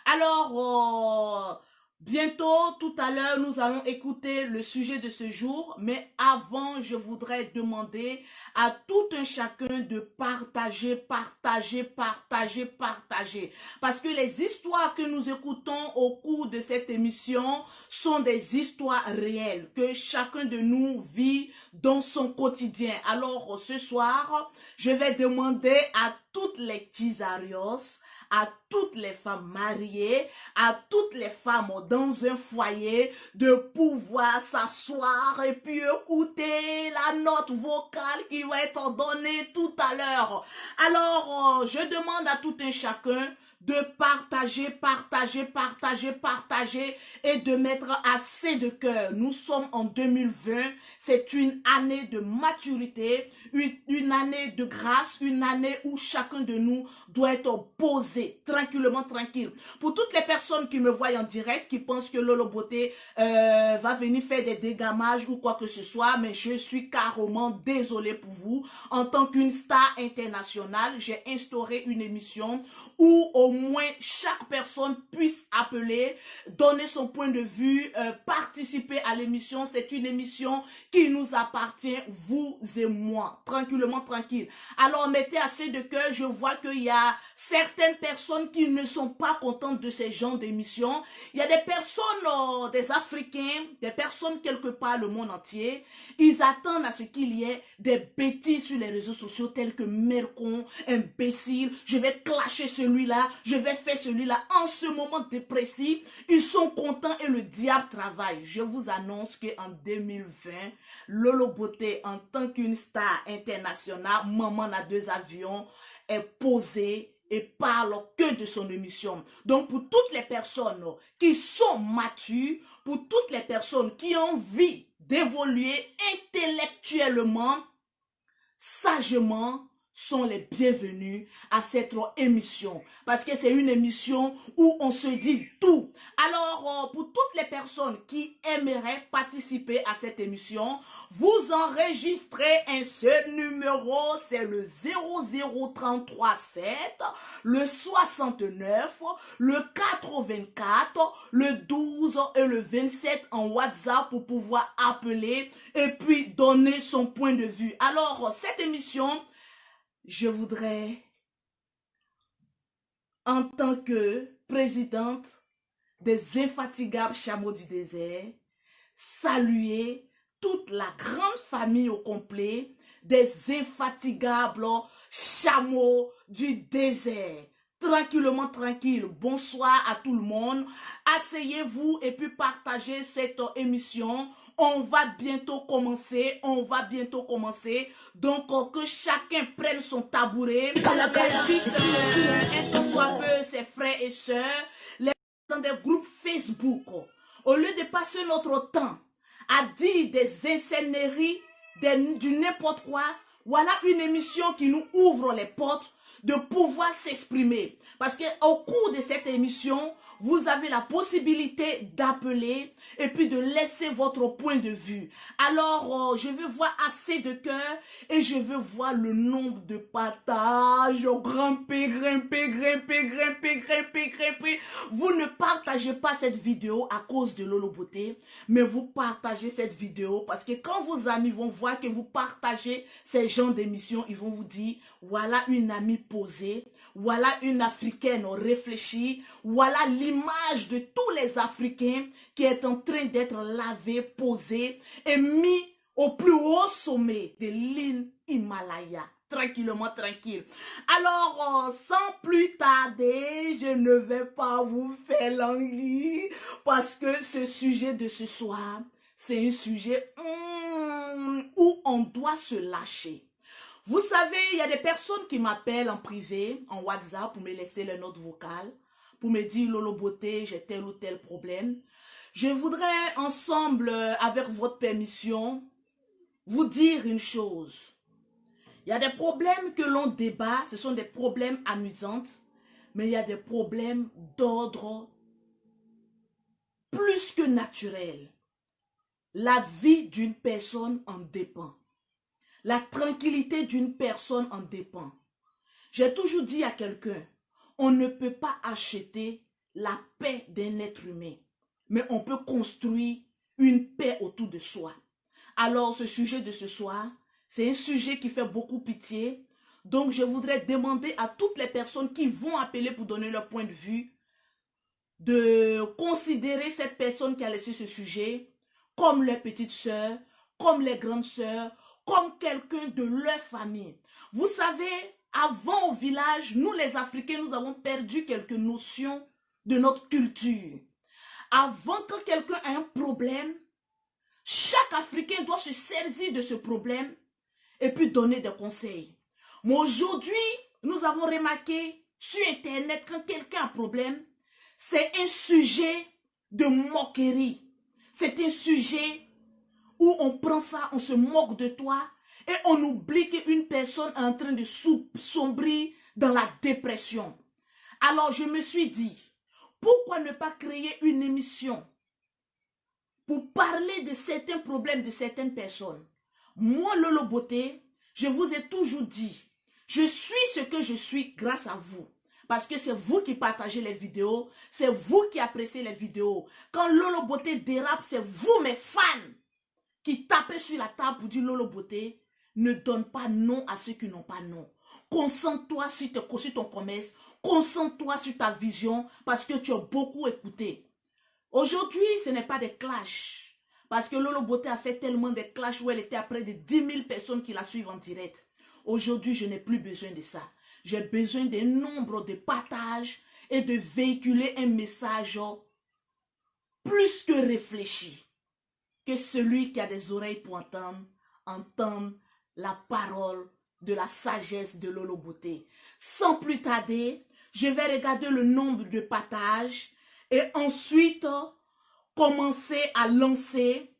Alors, bientôt, tout à l'heure, nous allons écouter le sujet de ce jour, mais avant, je voudrais demander à tout un chacun de partager, partager, partager, partager. Parce que les histoires que nous écoutons au cours de cette émission sont des histoires réelles que chacun de nous vit dans son quotidien. Alors, ce soir, je vais demander à toutes les Tizarios, à toutes les femmes mariées, à toutes les femmes dans un foyer de pouvoir s'asseoir et puis écouter la note vocale qui va être donnée tout à l'heure. Alors, je demande à tout un chacun de partager, partager, partager, partager et de mettre assez de cœur. Nous sommes en 2020, c'est une année de maturité, une année de grâce, une année où chacun de nous doit être posé, tranquillement, tranquille. Pour toutes les personnes qui me voient en direct, qui pensent que Lolo Beauté va venir faire des dégamages ou quoi que ce soit, mais je suis carrément désolée pour vous. En tant qu'une star internationale, j'ai instauré une émission où au moins chaque personne puisse appeler, donner son point de vue, participer à l'émission. C'est une émission qui nous appartient, vous et moi, tranquillement, tranquille. Alors mettez assez de cœur, je vois qu'il y a certaines personnes qui ne sont pas contentes de ces genres d'émissions. Il y a des personnes, des Africains, des personnes quelque part le monde entier, ils attendent à ce qu'il y ait des bêtises sur les réseaux sociaux tels que Mercon, imbécile, je vais clasher celui-là, je vais faire celui-là. En ce moment précis, ils sont contents et le diable travaille. Je vous annonce qu'en 2020, Lolo Beauté, en tant qu'une star internationale, maman a 2 avions, est posée et parle que de son émission. Donc pour toutes les personnes qui sont matures, pour toutes les personnes qui ont envie d'évoluer intellectuellement, sagement, sont les bienvenus à cette émission. Parce que c'est une émission où on se dit tout. Alors, pour toutes les personnes qui aimeraient participer à cette émission, vous enregistrez un seul numéro, c'est le 00337, le 69, le 84, le 12 et le 27 en WhatsApp pour pouvoir appeler et puis donner son point de vue. Alors, cette émission, je voudrais, en tant que présidente des infatigables chameaux du désert, saluer toute la grande famille au complet des infatigables chameaux du désert. Tranquillement, tranquille. Bonsoir à tout le monde. Asseyez-vous et puis partagez cette émission. On va bientôt commencer. Donc, que chacun prenne son tabouret. Invite un tant soit peu ses frères et sœurs. Dans des groupes Facebook. Au lieu de passer notre temps à dire des inscenneries, du n'importe quoi, voilà une émission qui nous ouvre les portes de pouvoir s'exprimer. Parce qu'au cours de cette émission, vous avez la possibilité d'appeler et puis de laisser votre point de vue. Alors, je veux voir assez de cœur et je veux voir le nombre de partages. Grimper, grimper, grimper, grimper, grimper, grimper. Vous ne partagez pas cette vidéo à cause de Lolo Beauté, mais vous partagez cette vidéo parce que quand vos amis vont voir que vous partagez ces genres d'émissions, ils vont vous dire, voilà une amie posée, voilà une Africaine réfléchie, voilà l'image de tous les Africains qui est en train d'être lavée, posée et mis au plus haut sommet de l'île Himalaya. Tranquillement, tranquille. Alors, sans plus tarder, je ne vais pas vous faire languir parce que ce sujet de ce soir, c'est un sujet où on doit se lâcher. Vous savez, il y a des personnes qui m'appellent en privé, en WhatsApp, pour me laisser les notes vocales, pour me dire, Lolo Beauté, j'ai tel ou tel problème. Je voudrais ensemble, avec votre permission, vous dire une chose. Il y a des problèmes que l'on débat, ce sont des problèmes amusants, mais il y a des problèmes d'ordre plus que naturel. La vie d'une personne en dépend. La tranquillité d'une personne en dépend. J'ai toujours dit à quelqu'un, on ne peut pas acheter la paix d'un être humain, mais on peut construire une paix autour de soi. Alors, ce sujet de ce soir, c'est un sujet qui fait beaucoup pitié. Donc, je voudrais demander à toutes les personnes qui vont appeler pour donner leur point de vue de considérer cette personne qui a laissé ce sujet comme leur petite sœur, comme les grandes sœurs, comme quelqu'un de leur famille. Vous savez, avant au village, nous les Africains, nous avons perdu quelques notions de notre culture. Avant, quand quelqu'un a un problème, chaque Africain doit se saisir de ce problème et puis donner des conseils. Mais aujourd'hui, nous avons remarqué sur Internet, quand quelqu'un a un problème, c'est un sujet de moquerie. C'est un sujet où on prend ça, on se moque de toi et on oublie qu'une personne est en train de sombrer dans la dépression. Alors je me suis dit, pourquoi ne pas créer une émission pour parler de certains problèmes de certaines personnes? Moi, Lolo Beauté, je vous ai toujours dit, je suis ce que je suis grâce à vous. Parce que c'est vous qui partagez les vidéos, c'est vous qui appréciez les vidéos. Quand Lolo Beauté dérape, c'est vous, mes fans, qui tapez sur la table pour dire Lolo Beauté. Ne donne pas non à ceux qui n'ont pas non. Concentre-toi sur ton commerce, concentre-toi sur ta vision, parce que tu as beaucoup écouté. Aujourd'hui, ce n'est pas des clashs. Parce que Lolo Beauté a fait tellement de clashs où elle était à près de 10 000 personnes qui la suivent en direct. Aujourd'hui, je n'ai plus besoin de ça. J'ai besoin d'un nombre de partages et de véhiculer un message plus que réfléchi. Que celui qui a des oreilles pour entendre la parole de la sagesse de Lolo Beauté. Sans plus tarder, je vais regarder le nombre de partages et ensuite commencer à lancer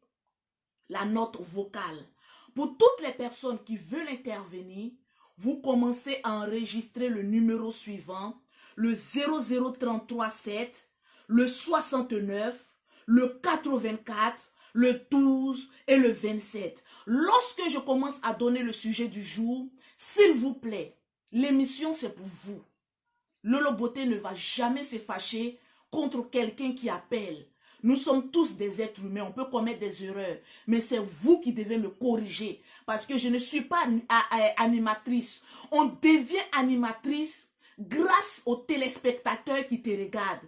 la note vocale. Pour toutes les personnes qui veulent intervenir, vous commencez à enregistrer le numéro suivant, le 00337, le 69, le 84, le 12 et le 27. Lorsque je commence à donner le sujet du jour, s'il vous plaît, l'émission c'est pour vous. Lolo Beauté ne va jamais se fâcher contre quelqu'un qui appelle. Nous sommes tous des êtres humains, on peut commettre des erreurs, mais c'est vous qui devez me corriger parce que je ne suis pas animatrice. On devient animatrice grâce aux téléspectateurs qui te regardent.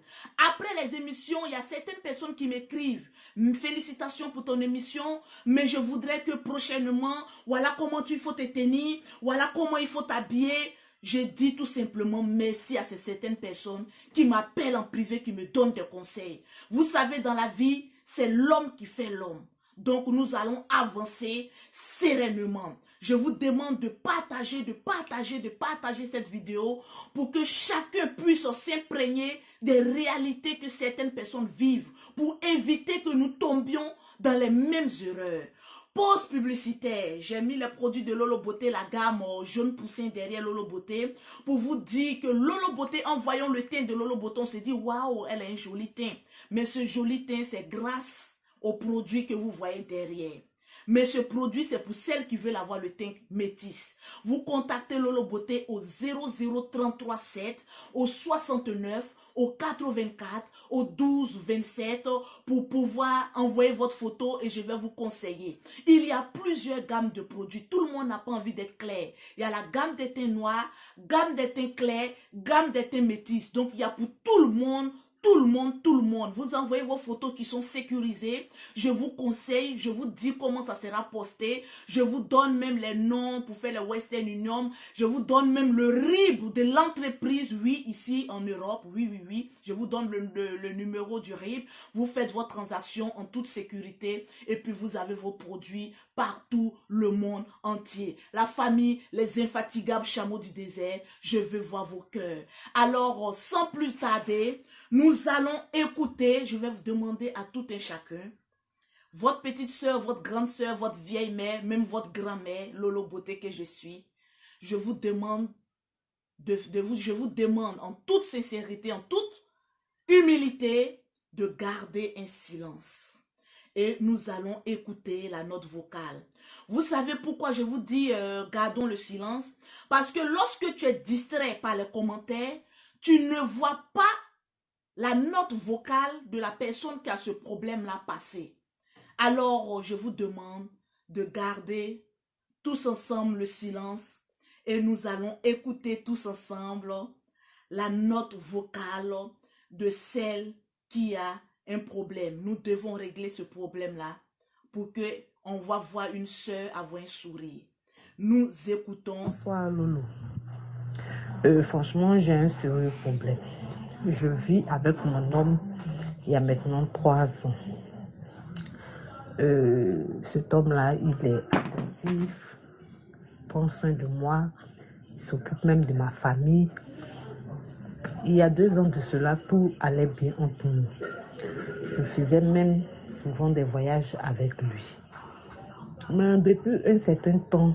Après les émissions, il y a certaines personnes qui m'écrivent « Félicitations pour ton émission, mais je voudrais que prochainement, voilà comment il faut te tenir, voilà comment il faut t'habiller. » Je dis tout simplement merci à ces certaines personnes qui m'appellent en privé, qui me donnent des conseils. Vous savez, dans la vie, c'est l'homme qui fait l'homme. Donc, nous allons avancer sereinement. Je vous demande de partager cette vidéo pour que chacun puisse s'imprégner des réalités que certaines personnes vivent, pour éviter que nous tombions dans les mêmes erreurs. Pause publicitaire, j'ai mis les produits de Lolo Beauté, la gamme jaune poussin derrière Lolo Beauté, pour vous dire que Lolo Beauté, en voyant le teint de Lolo Beauté, on s'est dit, waouh, elle a un joli teint. Mais ce joli teint, c'est grâce aux produits que vous voyez derrière. Mais ce produit, c'est pour celles qui veulent avoir le teint métis. Vous contactez Lolo Beauté au 00337, au 69, au 84, au 12 27 pour pouvoir envoyer votre photo et je vais vous conseiller. Il y a plusieurs gammes de produits. Tout le monde n'a pas envie d'être clair. Il y a la gamme des teints noirs, gamme des teints clairs, gamme des teints métis. Donc il y a pour tout le monde. Tout le monde, vous envoyez vos photos qui sont sécurisées. Je vous conseille, je vous dis comment ça sera posté. Je vous donne même les noms pour faire le Western Union. Je vous donne même le RIB de l'entreprise, oui, ici en Europe. Oui. Je vous donne le numéro du RIB. Vous faites votre transaction en toute sécurité et puis vous avez vos produits partout le monde entier. La famille, les infatigables chameaux du désert, je veux voir vos cœurs. Alors, sans plus tarder, nous allons écouter, je vais vous demander à tout un chacun, votre petite soeur, votre grande soeur, votre vieille mère, même votre grand-mère, Lolo Beauté que je suis, je vous demande je vous demande en toute sincérité, en toute humilité, de garder un silence. Et nous allons écouter la note vocale. Vous savez pourquoi je vous dis gardons le silence? Parce que lorsque tu es distrait par les commentaires, tu ne vois pas la note vocale de la personne qui a ce problème-là passé. Alors, je vous demande de garder tous ensemble le silence et nous allons écouter tous ensemble la note vocale de celle qui a un problème. Nous devons régler ce problème-là pour que on va voir une sœur avoir un sourire. Nous écoutons. Bonsoir Lolo. Franchement, j'ai un sérieux problème. Je vis avec mon homme il y a maintenant 3 ans. Cet homme-là, il est attentif, prend soin de moi, il s'occupe même de ma famille. Il y a 2 ans de cela, tout allait bien entre nous. Je faisais même souvent des voyages avec lui. Mais depuis un certain temps,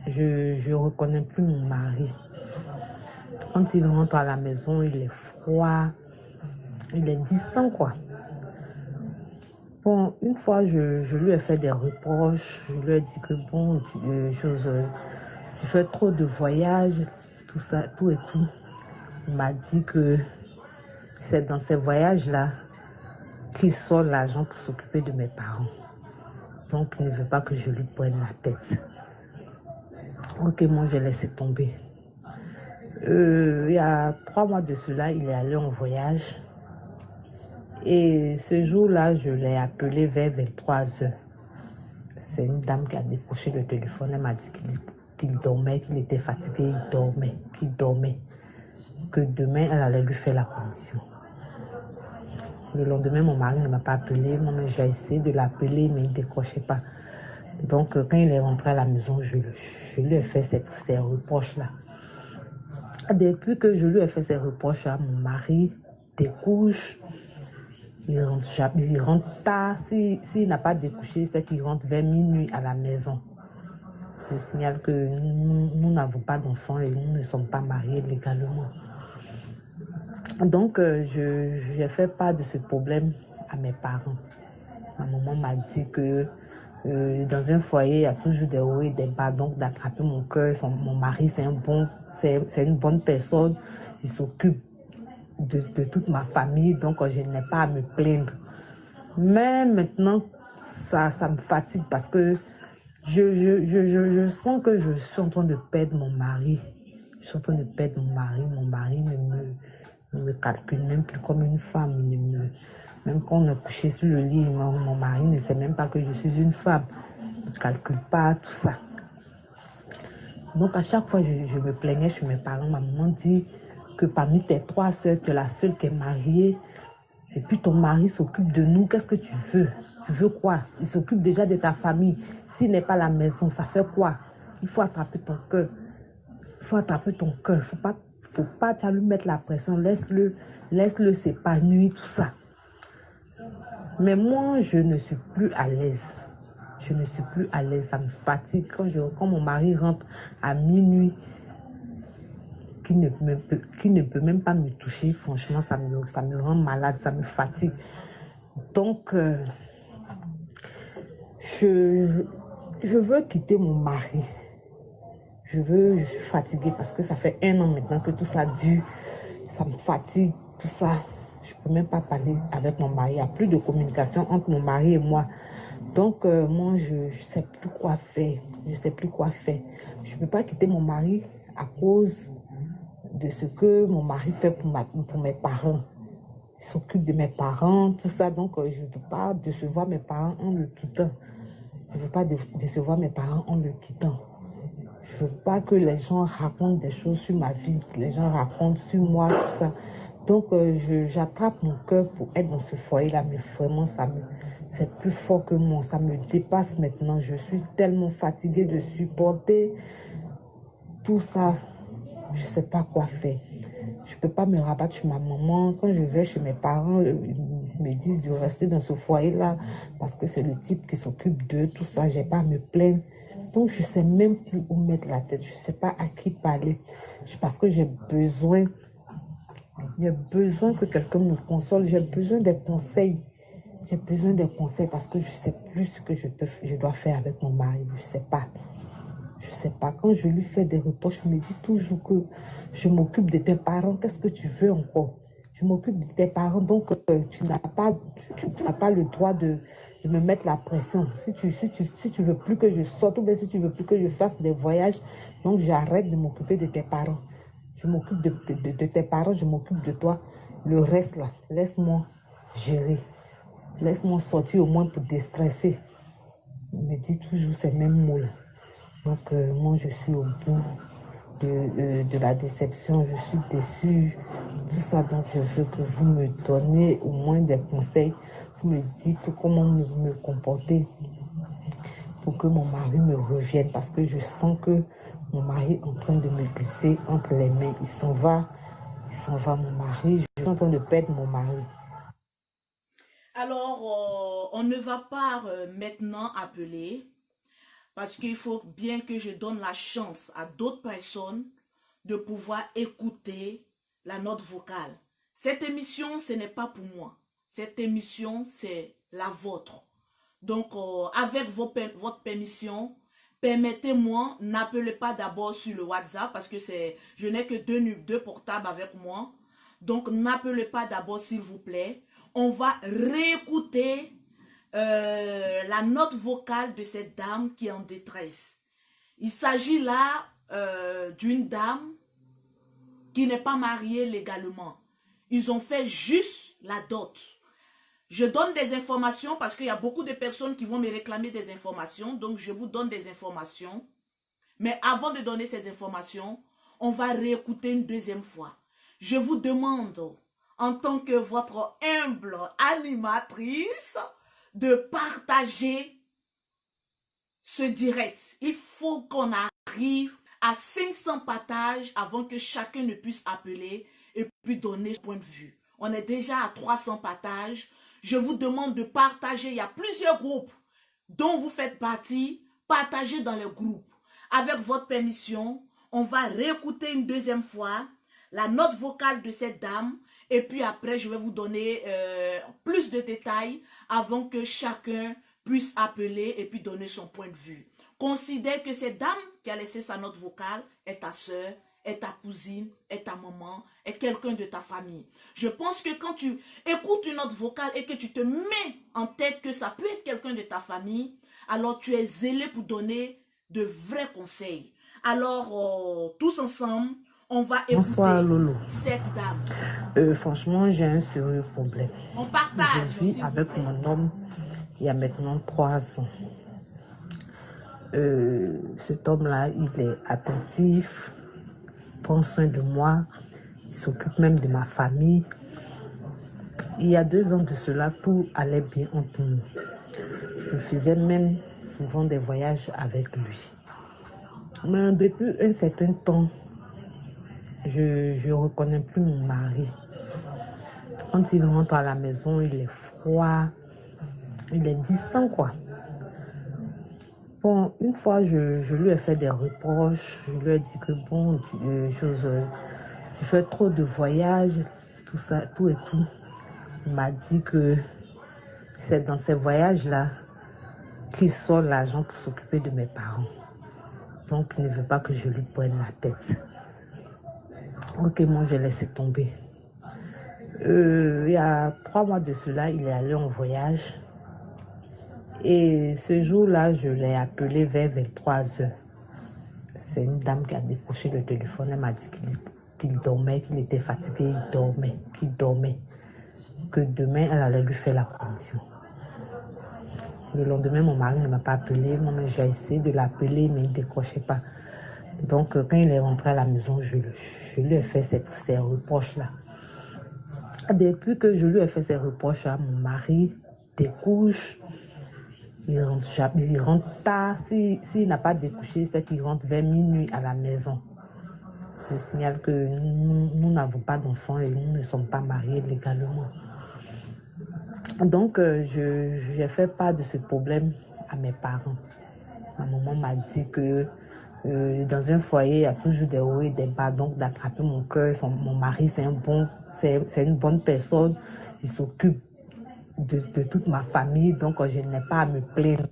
je reconnais plus mon mari. Quand il rentre à la maison, il est froid, il est distant quoi. Bon, une fois, je lui ai fait des reproches, je lui ai dit que bon, tu fais trop de voyages, tout ça, tout et tout. Il m'a dit que c'est dans ces voyages-là qu'il sort l'argent pour s'occuper de mes parents. Donc, il ne veut pas que je lui prenne la tête. Ok, moi, j'ai laissé tomber. Il y a 3 mois de cela, il est allé en voyage. Et ce jour-là, je l'ai appelé vers 23h. C'est une dame qui a décroché le téléphone. Elle m'a dit qu'il dormait, qu'il était fatigué, qu'il dormait. Que demain, elle allait lui faire la commission. Le lendemain, mon mari ne m'a pas appelé. Moi, j'ai essayé de l'appeler, mais il ne décrochait pas. Donc, quand il est rentré à la maison, je lui ai fait ces reproches-là. Depuis que je lui ai fait ces reproches-là, mon mari découche. Il rentre tard. S'il n'a pas découché, c'est qu'il rentre vers minuit à la maison. Je signale que nous n'avons pas d'enfants et nous ne sommes pas mariés légalement. Donc, j'ai fait part de ce problème à mes parents. Ma maman m'a dit que dans un foyer, il y a toujours des hauts et des bas. Donc, d'attraper mon cœur, mon mari, c'est une bonne personne. Il s'occupe de toute ma famille, donc je n'ai pas à me plaindre. Mais maintenant, ça me fatigue parce que je sens que je suis en train de perdre mon mari. Je suis en train de perdre mon mari. Mon mari ne me calcule même plus comme une femme. Même quand on est couché sur le lit, mon mari ne sait même pas que je suis une femme. Il ne calcule pas tout ça. Donc à chaque fois, je me plaignais chez mes parents. Ma maman dit que parmi tes 3 sœurs, tu es la seule qui est mariée. Et puis ton mari s'occupe de nous. Qu'est-ce que tu veux? Tu veux quoi? Il s'occupe déjà de ta famille. S'il n'est pas à la maison, ça fait quoi? Il faut attraper ton cœur. Il faut attraper ton cœur. Faut pas tu vas lui mettre la pression. Laisse-le s'épanouir, tout ça. Mais moi, je ne suis plus à l'aise. Je ne suis plus à l'aise. Ça me fatigue. Quand mon mari rentre à minuit, qui ne peut même pas me toucher, franchement, ça me rend malade, ça me fatigue. Donc, je veux quitter mon mari. Je suis fatiguée parce que ça fait 1 an maintenant que tout ça dure. Ça me fatigue, tout ça. Je ne peux même pas parler avec mon mari. Il n'y a plus de communication entre mon mari et moi. Donc, moi, je ne sais plus quoi faire. Je ne sais plus quoi faire. Je ne peux pas quitter mon mari à cause de ce que mon mari fait pour mes parents. Il s'occupe de mes parents, tout ça. Donc, je ne veux pas décevoir mes parents en le quittant. Je ne veux pas décevoir mes parents en le quittant. Je ne veux pas que les gens racontent des choses sur ma vie, que les gens racontent sur moi, tout ça. Donc, j'attrape mon cœur pour être dans ce foyer-là, mais vraiment, c'est plus fort que moi. Ça me dépasse maintenant. Je suis tellement fatiguée de supporter tout ça. Je ne sais pas quoi faire. Je ne peux pas me rabattre sur ma maman. Quand je vais chez mes parents, ils me disent de rester dans ce foyer-là parce que c'est le type qui s'occupe d'eux, tout ça. Je n'ai pas à me plaindre. Donc, je ne sais même plus où mettre la tête. Je ne sais pas à qui parler. Parce que j'ai besoin que quelqu'un me console. J'ai besoin des conseils. J'ai besoin des conseils parce que je ne sais plus ce que je dois faire avec mon mari. Je ne sais pas. Je ne sais pas. Quand je lui fais des reproches, je me dis toujours que je m'occupe de tes parents. Qu'est-ce que tu veux encore? Je m'occupe de tes parents, donc tu n'as pas le droit de me mettre la pression. Si tu veux plus que je sorte, ou bien si tu veux plus que je fasse des voyages, donc j'arrête de m'occuper de tes parents. Je m'occupe de tes parents, je m'occupe de toi. Le reste là, laisse-moi gérer. Laisse-moi sortir au moins pour déstresser. Il me dit toujours ces mêmes mots là. Donc moi je suis au bout de la déception, je suis déçue, tout ça. Donc je veux que vous me donnez au moins des conseils, vous me dites comment me comporter pour que mon mari me revienne, parce que je sens que mon mari est en train de me glisser entre les mains. Il s'en va mon mari, je suis en train de perdre mon mari. Alors, on ne va pas maintenant appeler parce qu'il faut bien que je donne la chance à d'autres personnes de pouvoir écouter la note vocale. Cette émission, ce n'est pas pour moi. Cette émission, c'est la vôtre. Donc, avec votre permission, permettez-moi, n'appelez pas d'abord sur le WhatsApp parce que je n'ai que deux portables avec moi. Donc, n'appelez pas d'abord, s'il vous plaît. On va réécouter la note vocale de cette dame qui est en détresse. Il s'agit là d'une dame qui n'est pas mariée légalement. Ils ont fait juste la dot. Je donne des informations parce qu'il y a beaucoup de personnes qui vont me réclamer des informations. Donc, je vous donne des informations. Mais avant de donner ces informations, on va réécouter une deuxième fois. Je vous demande, en tant que votre humble animatrice, de partager ce direct. Il faut qu'on arrive à 500 partages avant que chacun ne puisse appeler et puis donner son point de vue. On est déjà à 300 partages. Je vous demande de partager. Il y a plusieurs groupes dont vous faites partie. Partagez dans les groupes. Avec votre permission, on va réécouter une deuxième fois la note vocale de cette dame. Et puis après, je vais vous donner plus de détails avant que chacun puisse appeler et puis donner son point de vue. Considère que cette dame qui a laissé sa note vocale est ta soeur, est ta cousine, est ta maman, est quelqu'un de ta famille. Je pense que quand tu écoutes une note vocale et que tu te mets en tête que ça peut être quelqu'un de ta famille, alors tu es zélé pour donner de vrais conseils. Alors, tous ensemble, on va écouter. Bonsoir Lolo. Cette dame. Franchement, j'ai un sérieux problème. On partage. Je vis avec mon homme il y a maintenant 3 ans. Cet homme-là, il est attentif, prend soin de moi, il s'occupe même de ma famille. Il y a 2 ans de cela, tout allait bien entre nous. Je faisais même souvent des voyages avec lui. Mais depuis un certain temps, je ne reconnais plus mon mari. Quand il rentre à la maison, il est froid, il est distant, quoi. Bon, une fois, je lui ai fait des reproches. Je lui ai dit que bon, je fais trop de voyages, tout ça, tout et tout. Il m'a dit que c'est dans ces voyages-là qu'il sort l'argent pour s'occuper de mes parents. Donc, il ne veut pas que je lui prenne la tête. Ok, moi, j'ai laissé tomber. Il y a 3 mois de cela, il est allé en voyage. Et ce jour-là, je l'ai appelé vers 23 heures. C'est une dame qui a décroché le téléphone. Elle m'a dit qu'il dormait, qu'il était fatigué, qu'il dormait. Que demain, elle allait lui faire la condition. Le lendemain, mon mari ne m'a pas appelé. Moi, j'ai essayé de l'appeler, mais il ne décrochait pas. Donc, quand il est rentré à la maison, je lui ai fait ces reproches-là. Depuis que je lui ai fait ces reproches-là, mon mari découche. Il rentre tard. S'il n'a pas découché, c'est qu'il rentre vers minuit à la maison. Je signale que nous n'avons pas d'enfants et nous ne sommes pas mariés légalement. Donc, j'ai fait part de ce problème à mes parents. Ma maman m'a dit que dans un foyer, il y a toujours des hauts et des bas. Donc, d'attraper mon cœur, mon mari, c'est une bonne personne. Il s'occupe de toute ma famille, donc je n'ai pas à me plaindre.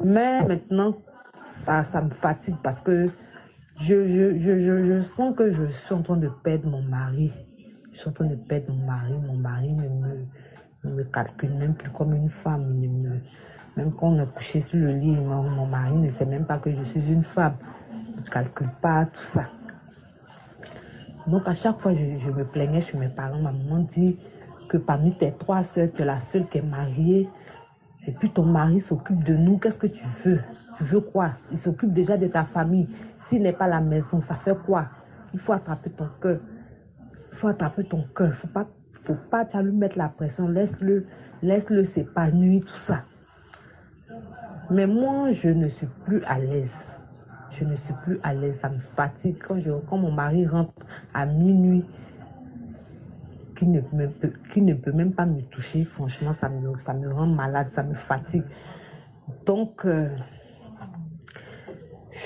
Mais maintenant, ça me fatigue parce que je sens que je suis en train de perdre mon mari. Je suis en train de perdre mon mari. Mon mari ne me calcule même plus comme une femme. Même quand on est couché sur le lit, mon mari ne sait même pas que je suis une femme. Il ne calcule pas tout ça. Donc à chaque fois, je me plaignais chez mes parents. Ma maman dit que parmi tes 3 sœurs, tu es la seule qui est mariée. Et puis ton mari s'occupe de nous. Qu'est-ce que tu veux? Tu veux quoi? Il s'occupe déjà de ta famille. S'il n'est pas à la maison, ça fait quoi? Il faut attraper ton cœur. Il faut attraper ton cœur. Faut pas tu vas lui mettre la pression. Laisse-le s'épanouir, tout ça. Mais moi, je ne suis plus à l'aise. Je ne suis plus à l'aise. Ça me fatigue. Quand mon mari rentre à minuit, qui ne peut même pas me toucher, franchement, ça me rend malade, ça me fatigue. Donc,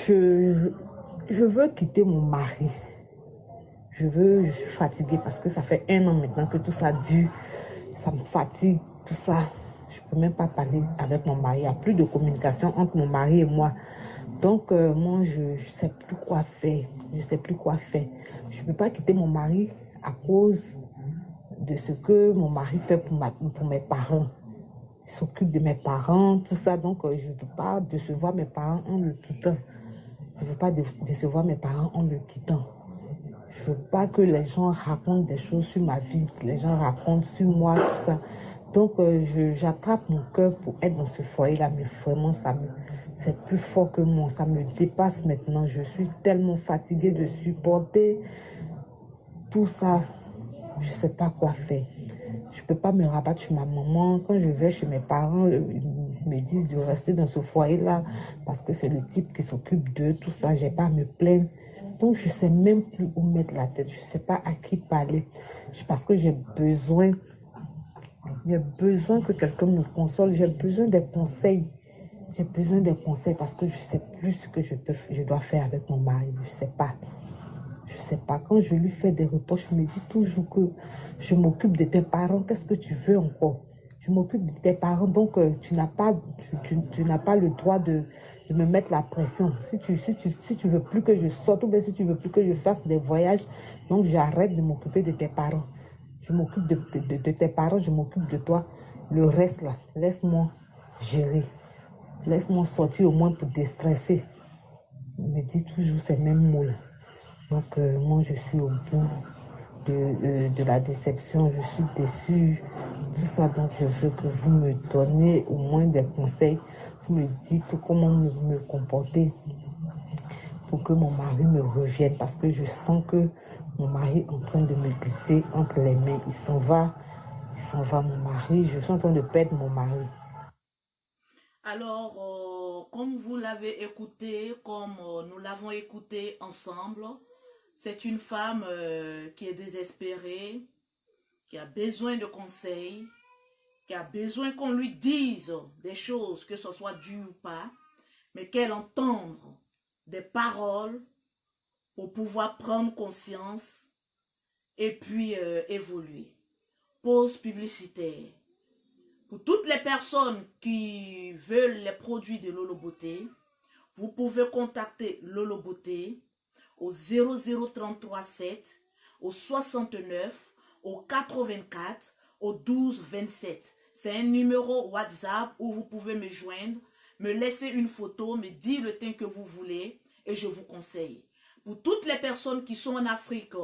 je veux quitter mon mari. Je suis fatiguée parce que ça fait 1 an maintenant que tout ça dure. Ça me fatigue, tout ça. Je ne peux même pas parler avec mon mari. Il n'y a plus de communication entre mon mari et moi. Donc, moi, je ne sais plus quoi faire. Je ne sais plus quoi faire. Je ne peux pas quitter mon mari à cause de ce que mon mari fait pour mes parents. Il s'occupe de mes parents, tout ça. Donc, je ne peux pas décevoir mes parents en le quittant. Je ne veux pas décevoir mes parents en le quittant. Je ne veux pas que les gens racontent des choses sur ma vie, que les gens racontent sur moi, tout ça. Donc, j'attrape mon cœur pour être dans ce foyer-là, mais vraiment, c'est plus fort que moi. Ça me dépasse maintenant. Je suis tellement fatiguée de supporter tout ça. Je ne sais pas quoi faire. Je ne peux pas me rabattre sur ma maman. Quand je vais chez mes parents, ils me disent de rester dans ce foyer-là parce que c'est le type qui s'occupe d'eux, tout ça. Je n'ai pas à me plaindre. Donc, je ne sais même plus où mettre la tête. Je ne sais pas à qui parler. Parce que j'ai besoin que quelqu'un me console. J'ai besoin des conseils. J'ai besoin des conseils parce que je ne sais plus ce que je dois faire avec mon mari. Je ne sais pas. Je ne sais pas. Quand je lui fais des reproches, je me dis toujours que je m'occupe de tes parents. Qu'est-ce que tu veux encore? Je m'occupe de tes parents. Donc, tu n'as pas le droit de me mettre la pression. Si tu veux plus que je sorte ou bien si tu veux plus que je fasse des voyages, donc j'arrête de m'occuper de tes parents. Je m'occupe de tes parents, je m'occupe de toi. Le reste là, laisse-moi gérer. Laisse-moi sortir au moins pour déstresser. Il me dit toujours ces mêmes mots là. Donc, moi, je suis au bout de la déception. Je suis déçue. Tout ça, donc, je veux que vous me donniez au moins des conseils. Vous me dites comment me comporter pour que mon mari me revienne. Parce que je sens que mon mari est en train de me glisser entre les mains. Il s'en va, mon mari. Je suis en train de perdre mon mari. Alors, comme vous l'avez écouté, comme nous l'avons écouté ensemble, c'est une femme qui est désespérée, qui a besoin de conseils, qui a besoin qu'on lui dise des choses, que ce soit dû ou pas, mais qu'elle entende des paroles pour pouvoir prendre conscience et puis évoluer. Pause publicitaire. Pour toutes les personnes qui veulent les produits de Lolo Beauté, vous pouvez contacter Lolo Beauté au 00337, au 69, au 84, au 12 27. C'est un numéro WhatsApp où vous pouvez me joindre, me laisser une photo, me dire le teint que vous voulez et je vous conseille. Pour toutes les personnes qui sont en Afrique,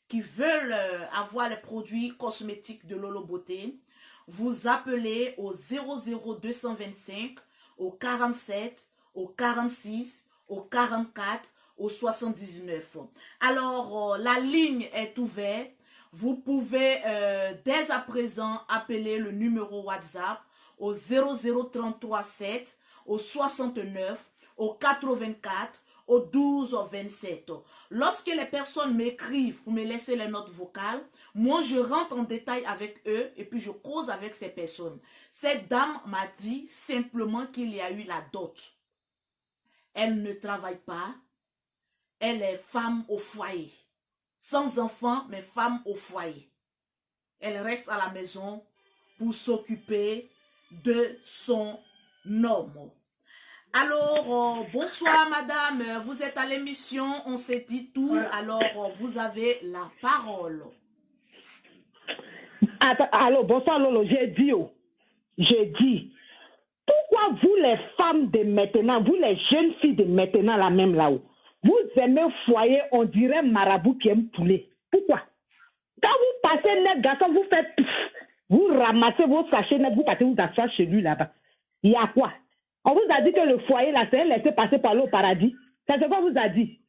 qui veulent avoir les produits cosmétiques de Lolo Beauté, vous appelez au 00225, au 47, au 46, au 44, au 79. Alors, la ligne est ouverte. Vous pouvez dès à présent appeler le numéro WhatsApp au 00337, au 69, au 84, au 12 27. Lorsque les personnes m'écrivent pour me laisser les notes vocales, moi je rentre en détail avec eux et puis je cause avec ces personnes. Cette dame m'a dit simplement qu'il y a eu la dot. Elle ne travaille pas, elle est femme au foyer. Sans enfant, mais femme au foyer. Elle reste à la maison pour s'occuper de son homme. Alors, bonsoir madame, vous êtes à l'émission, on s'est dit tout, alors vous avez la parole. Attends, allô, bonsoir Lolo, j'ai dit, pourquoi vous les femmes de maintenant, vous les jeunes filles de maintenant, la même là-haut, vous aimez foyer, on dirait marabout qui aime poulet. Pourquoi? Quand vous passez net garçon, vous faites vous ramassez vos sachets net, vous partez vous asseoir chez lui là-bas. Il y a quoi? On vous a dit que le foyer là, c'est laissé passer par l'eau au paradis. C'est ce qu'on vous a dit.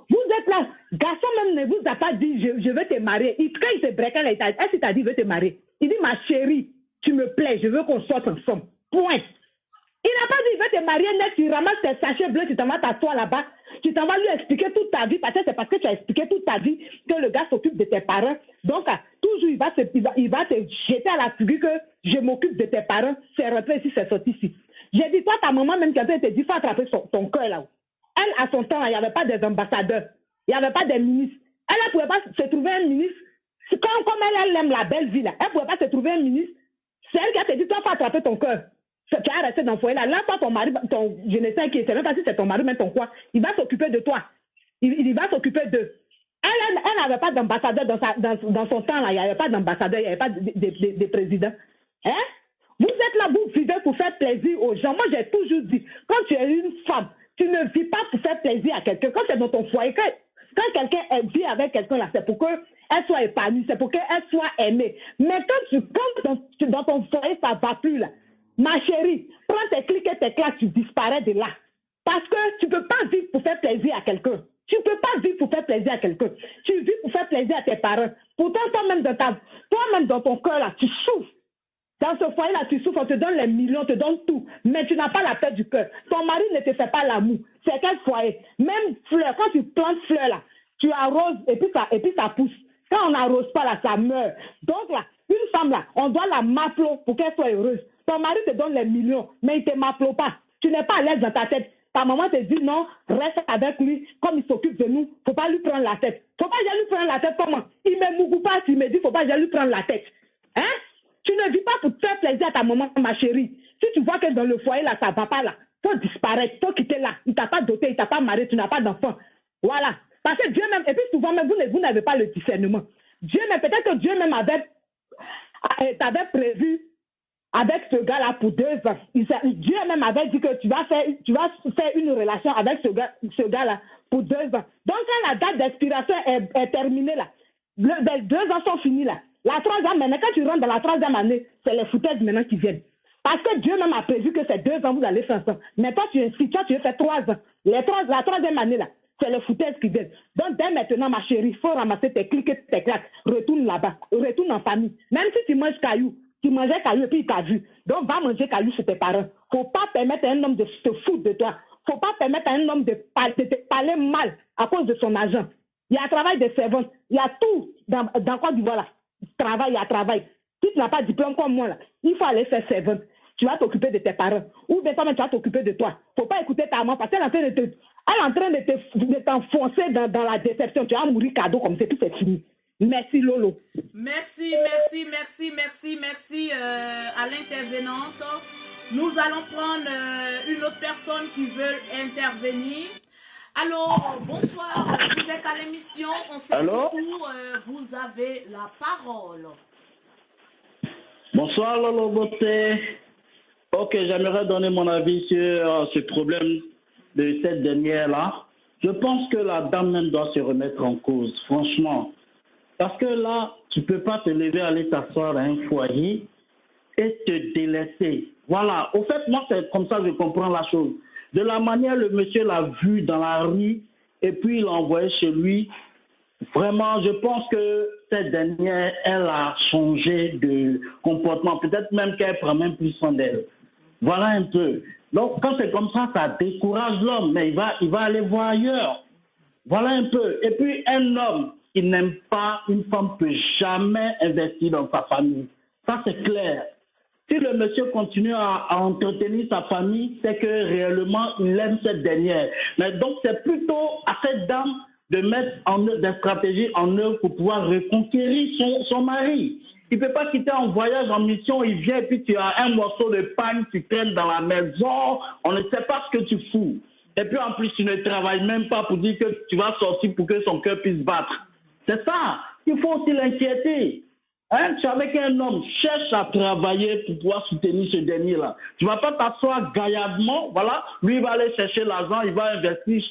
Vous êtes là, garçon même ne vous a pas dit je veux te marier. Quand il se break, est-ce qu'il t'a dit je veux te marier? Il dit ma chérie, tu me plais, je veux qu'on sorte ensemble. Point. Il n'a pas dit il veut te marier net, tu ramasses tes sachets bleus, tu t'en vas t'asseoir là-bas, tu t'en vas lui expliquer toute ta vie, parce que c'est parce que tu as expliqué toute ta vie que le gars s'occupe de tes parents. Donc, toujours il va te jeter à la figure que je m'occupe de tes parents, c'est rentré ici, c'est sorti ici. J'ai dit, toi, ta maman même, quand elle te dit, il faut attraper ton cœur là. Elle, à son temps, il n'y avait pas des ambassadeurs, il n'y avait pas des ministres. Elle ne pouvait pas se trouver un ministre. Comme elle aime la belle vie là, elle ne pouvait pas se trouver un ministre. C'est elle qui a te dit, toi, il faut attraper ton cœur. Tu as resté dans le foyer là. Là, toi, ton mari, je ne sais qui, c'est même pas si c'est ton mari, mais ton quoi, il va s'occuper de toi. Il va s'occuper d'eux. Elle n'avait pas d'ambassadeur dans son temps là. Il n'y avait pas d'ambassadeur, il n'y avait pas de président. Hein? Vous êtes là, vous vivez pour faire plaisir aux gens. Moi, j'ai toujours dit, quand tu es une femme, tu ne vis pas pour faire plaisir à quelqu'un. Quand tu es dans ton foyer, quand quelqu'un vit avec quelqu'un là, c'est pour qu'elle soit épanouie, c'est pour qu'elle soit aimée. Mais quand dans ton foyer, ça ne va plus là. Ma chérie, prends tes clics et tes claques, tu disparais de là. Parce que tu ne peux pas vivre pour faire plaisir à quelqu'un. Tu ne peux pas vivre pour faire plaisir à quelqu'un. Tu vis pour faire plaisir à tes parents. Pourtant, toi-même dans ton cœur, là, tu souffres. Dans ce foyer-là, tu souffres, on te donne les millions, on te donne tout. Mais tu n'as pas la paix du cœur. Ton mari ne te fait pas l'amour. C'est quel foyer? Même fleur, quand tu plantes fleur, là, tu arroses et puis ça pousse. Quand on n'arrose pas, là, ça meurt. Donc, là, une femme, là, on doit la mapler pour qu'elle soit heureuse. Ton mari te donne les millions, mais il ne te maple pas. Tu n'es pas à l'aise dans ta tête. Ta maman te dit non, reste avec lui, comme il s'occupe de nous, il ne faut pas lui prendre la tête. Il ne faut pas que lui prendre la tête comment? Il me mougou pas, il me dit il ne faut pas que lui prendre la tête. Hein? Tu ne vis pas pour faire plaisir à ta maman, ma chérie. Si tu vois que dans le foyer, là, ça ne va pas là, il faut disparaître, il faut quitter là. Il ne t'a pas doté, il ne t'a pas marié, tu n'as pas d'enfant. Voilà. Parce que Dieu même, et puis souvent même, vous n'avez pas le discernement. Dieu même, peut-être que Dieu même t'avait prévu avec ce gars-là pour 2 ans. Dieu même avait dit que tu vas faire une relation avec ce gars-là pour 2 ans. Donc, quand la date d'expiration est terminée, là, les 2 ans sont finis, là. La 3e, maintenant, quand tu rentres dans la 3e année, c'est les foutaises maintenant qui viennent. Parce que Dieu même a prévu que ces 2 ans, vous allez faire ça. Mais toi, tu veux faire 3 ans. La 3e année, là, c'est les foutaises qui viennent. Donc, dès maintenant, ma chérie, il faut ramasser tes clics et tes claques. Retourne là-bas. Retourne en famille. Même si tu manges caillou, tu mangeais caillou et puis il t'a vu. Donc, va manger caillou chez tes parents. Il ne faut pas permettre à un homme de se foutre de toi. Il ne faut pas permettre à un homme de te parler mal à cause de son argent. Il y a un travail de servante. Il y a tout dans Côte d'Ivoire là. Travail, il y a travail. Si tu n'as pas de diplôme comme moi là, il faut aller faire servante. Tu vas t'occuper de tes parents. Ou bien toi-même, tu vas t'occuper de toi. Il ne faut pas écouter ta maman parce qu'elle est en train de t'enfoncer dans la déception. Tu vas mourir cadeau comme c'est tout, c'est fini. Merci Lolo. Merci à l'intervenante. Nous allons prendre une autre personne qui veut intervenir. Alors, bonsoir, vous êtes à l'émission, on se retourne, vous avez la parole. Bonsoir Lolo Beauté. Ok, j'aimerais donner mon avis sur ce problème de cette dernière-là. Je pense que la dame même doit se remettre en cause, franchement. Parce que là, tu ne peux pas te lever, aller t'asseoir à un foyer et te délaisser. Voilà, au fait, moi, c'est comme ça que je comprends la chose. De la manière, le monsieur l'a vu dans la rue et puis il l'a envoyé chez lui. Vraiment, je pense que cette dernière, elle a changé de comportement. Peut-être même qu'elle prend même plus soin d'elle. Voilà un peu. Donc, quand c'est comme ça, ça décourage l'homme, mais il va aller voir ailleurs. Voilà un peu. Et puis, un homme qui n'aime pas une femme ne peut jamais investir dans sa famille. Ça, c'est clair. Si le monsieur continue à entretenir sa famille, c'est que réellement, il aime cette dernière. Mais donc, c'est plutôt à cette dame de mettre en œuvre des stratégies en œuvre pour pouvoir reconquérir son mari. Il ne peut pas quitter en voyage, en mission, il vient et puis tu as un morceau de pain, tu traînes dans la maison, on ne sait pas ce que tu fous. Et puis en plus, tu ne travailles même pas pour dire que tu vas sortir pour que son cœur puisse battre. C'est ça. Il faut aussi l'inquiéter. Hein, tu es avec un homme, cherche à travailler pour pouvoir soutenir ce dernier-là. Tu ne vas pas t'asseoir gaillardement, voilà, lui il va aller chercher l'argent, il va investir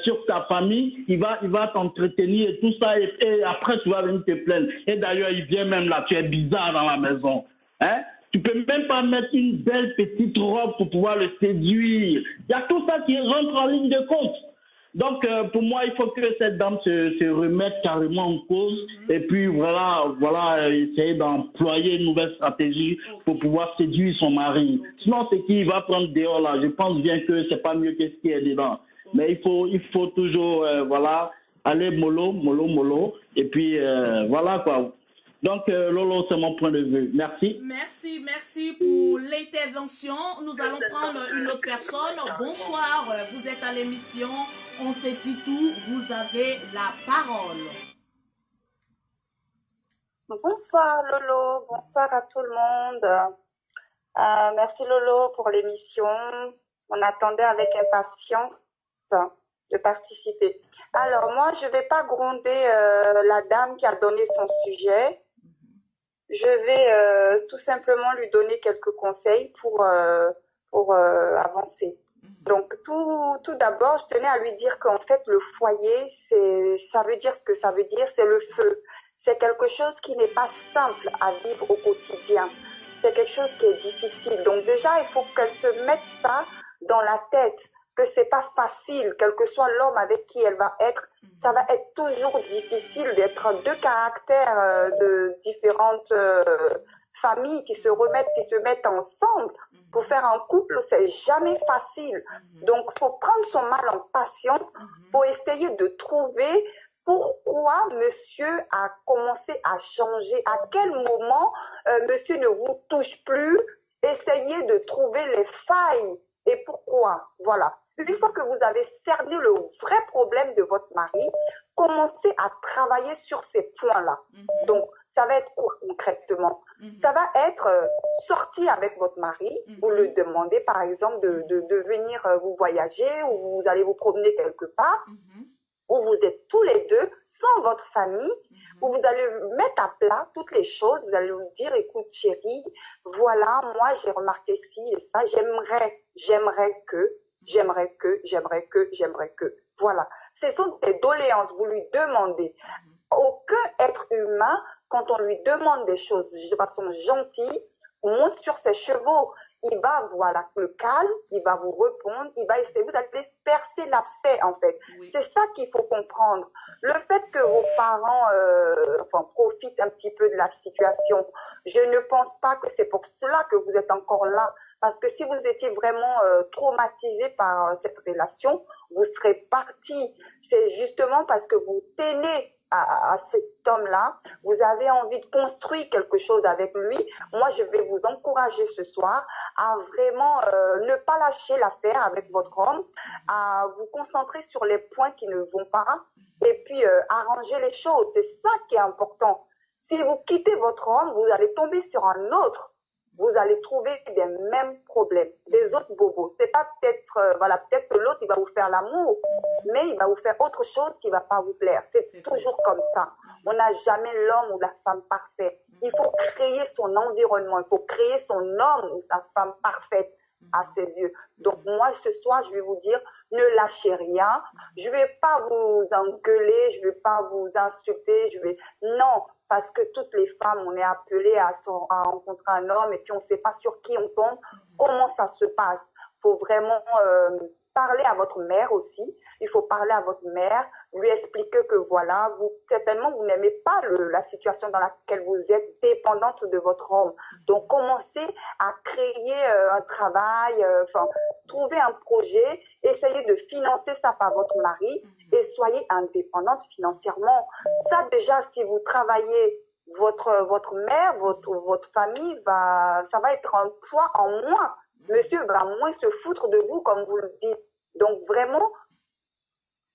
sur ta famille, il va t'entretenir et tout ça, et après tu vas venir te plaindre. Et d'ailleurs, il vient même là, tu es bizarre dans la maison. Hein? Tu peux même pas mettre une belle petite robe pour pouvoir le séduire. Il y a tout ça qui rentre en ligne de compte. Donc, pour moi, il faut que cette dame se remette carrément en cause et puis voilà, essayer d'employer une nouvelle stratégie pour pouvoir séduire son mari. Sinon, c'est qu'il va prendre dehors là. Je pense bien que c'est pas mieux que ce qui est dedans. Mais il faut toujours, voilà, aller mollo, et puis voilà quoi. Donc, Lolo, c'est mon point de vue. Merci. Merci pour l'intervention. Nous allons prendre une autre personne. Bonsoir, vous êtes à l'émission On se dit tout, vous avez la parole. Bonsoir Lolo, bonsoir à tout le monde. Merci Lolo pour l'émission. On attendait avec impatience de participer. Alors moi, je ne vais pas gronder la dame qui a donné son sujet. Je vais tout simplement lui donner quelques conseils pour avancer. Donc tout d'abord, je tenais à lui dire qu'en fait le foyer, ça veut dire ce que ça veut dire, c'est le feu. C'est quelque chose qui n'est pas simple à vivre au quotidien. C'est quelque chose qui est difficile. Donc déjà, il faut qu'elle se mette ça dans la tête, que c'est pas facile, quel que soit l'homme avec qui elle va être, ça va être toujours difficile d'être deux caractères de différentes familles qui se mettent ensemble pour faire un couple, c'est jamais facile. Donc, faut prendre son mal en patience pour essayer de trouver pourquoi monsieur a commencé à changer, à quel moment monsieur ne vous touche plus, essayez de trouver les failles et pourquoi, voilà. Une fois que vous avez cerné le vrai problème de votre mari, commencez à travailler sur ces points-là. Donc, ça va être quoi concrètement? Ça va être sortir avec votre mari, vous lui demandez par exemple de venir vous voyager ou vous allez vous promener quelque part, où vous êtes tous les deux sans votre famille, où vous allez mettre à plat toutes les choses, vous allez lui dire, écoute chérie, voilà, moi j'ai remarqué ci et ça, j'aimerais que, voilà. Ce sont des doléances, vous lui demandez. Aucun être humain, quand on lui demande des choses de façon gentille, monte sur ses chevaux. Il va avoir le calme, il va vous répondre, il va essayer, vous allez percer l'abcès en fait. Oui. C'est ça qu'il faut comprendre. Le fait que vos parents profitent un petit peu de la situation, je ne pense pas que c'est pour cela que vous êtes encore là. Parce que si vous étiez vraiment traumatisé par cette relation, vous serez parti. C'est justement parce que vous tenez à cet homme-là, vous avez envie de construire quelque chose avec lui. Moi, je vais vous encourager ce soir à vraiment ne pas lâcher l'affaire avec votre homme, à vous concentrer sur les points qui ne vont pas et puis arranger les choses. C'est ça qui est important. Si vous quittez votre homme, vous allez tomber sur un autre. Vous allez trouver des mêmes problèmes, des autres bobos. C'est pas peut-être, peut-être que l'autre, il va vous faire l'amour, mais il va vous faire autre chose qui va pas vous plaire. C'est toujours comme ça. On n'a jamais l'homme ou la femme parfaite. Il faut créer son environnement, il faut créer son homme ou sa femme parfaite à ses yeux. Donc moi, ce soir, je vais vous dire, ne lâchez rien. Je vais pas vous engueuler, je vais pas vous insulter, non. Parce que toutes les femmes, on est appelées à rencontrer un homme et puis on ne sait pas sur qui on tombe. Comment ça se passe? Il faut vraiment parler à votre mère aussi. Il faut parler à votre mère, lui expliquer que voilà, certainement vous n'aimez pas la situation dans laquelle vous êtes dépendante de votre homme. Donc commencez à créer un travail, trouver un projet, essayez de financer ça par votre mari et soyez indépendante financièrement. Ça déjà, si vous travaillez, votre mère, votre famille ça va être un poids en moins. Monsieur va moins se foutre de vous, comme vous le dites. Donc vraiment,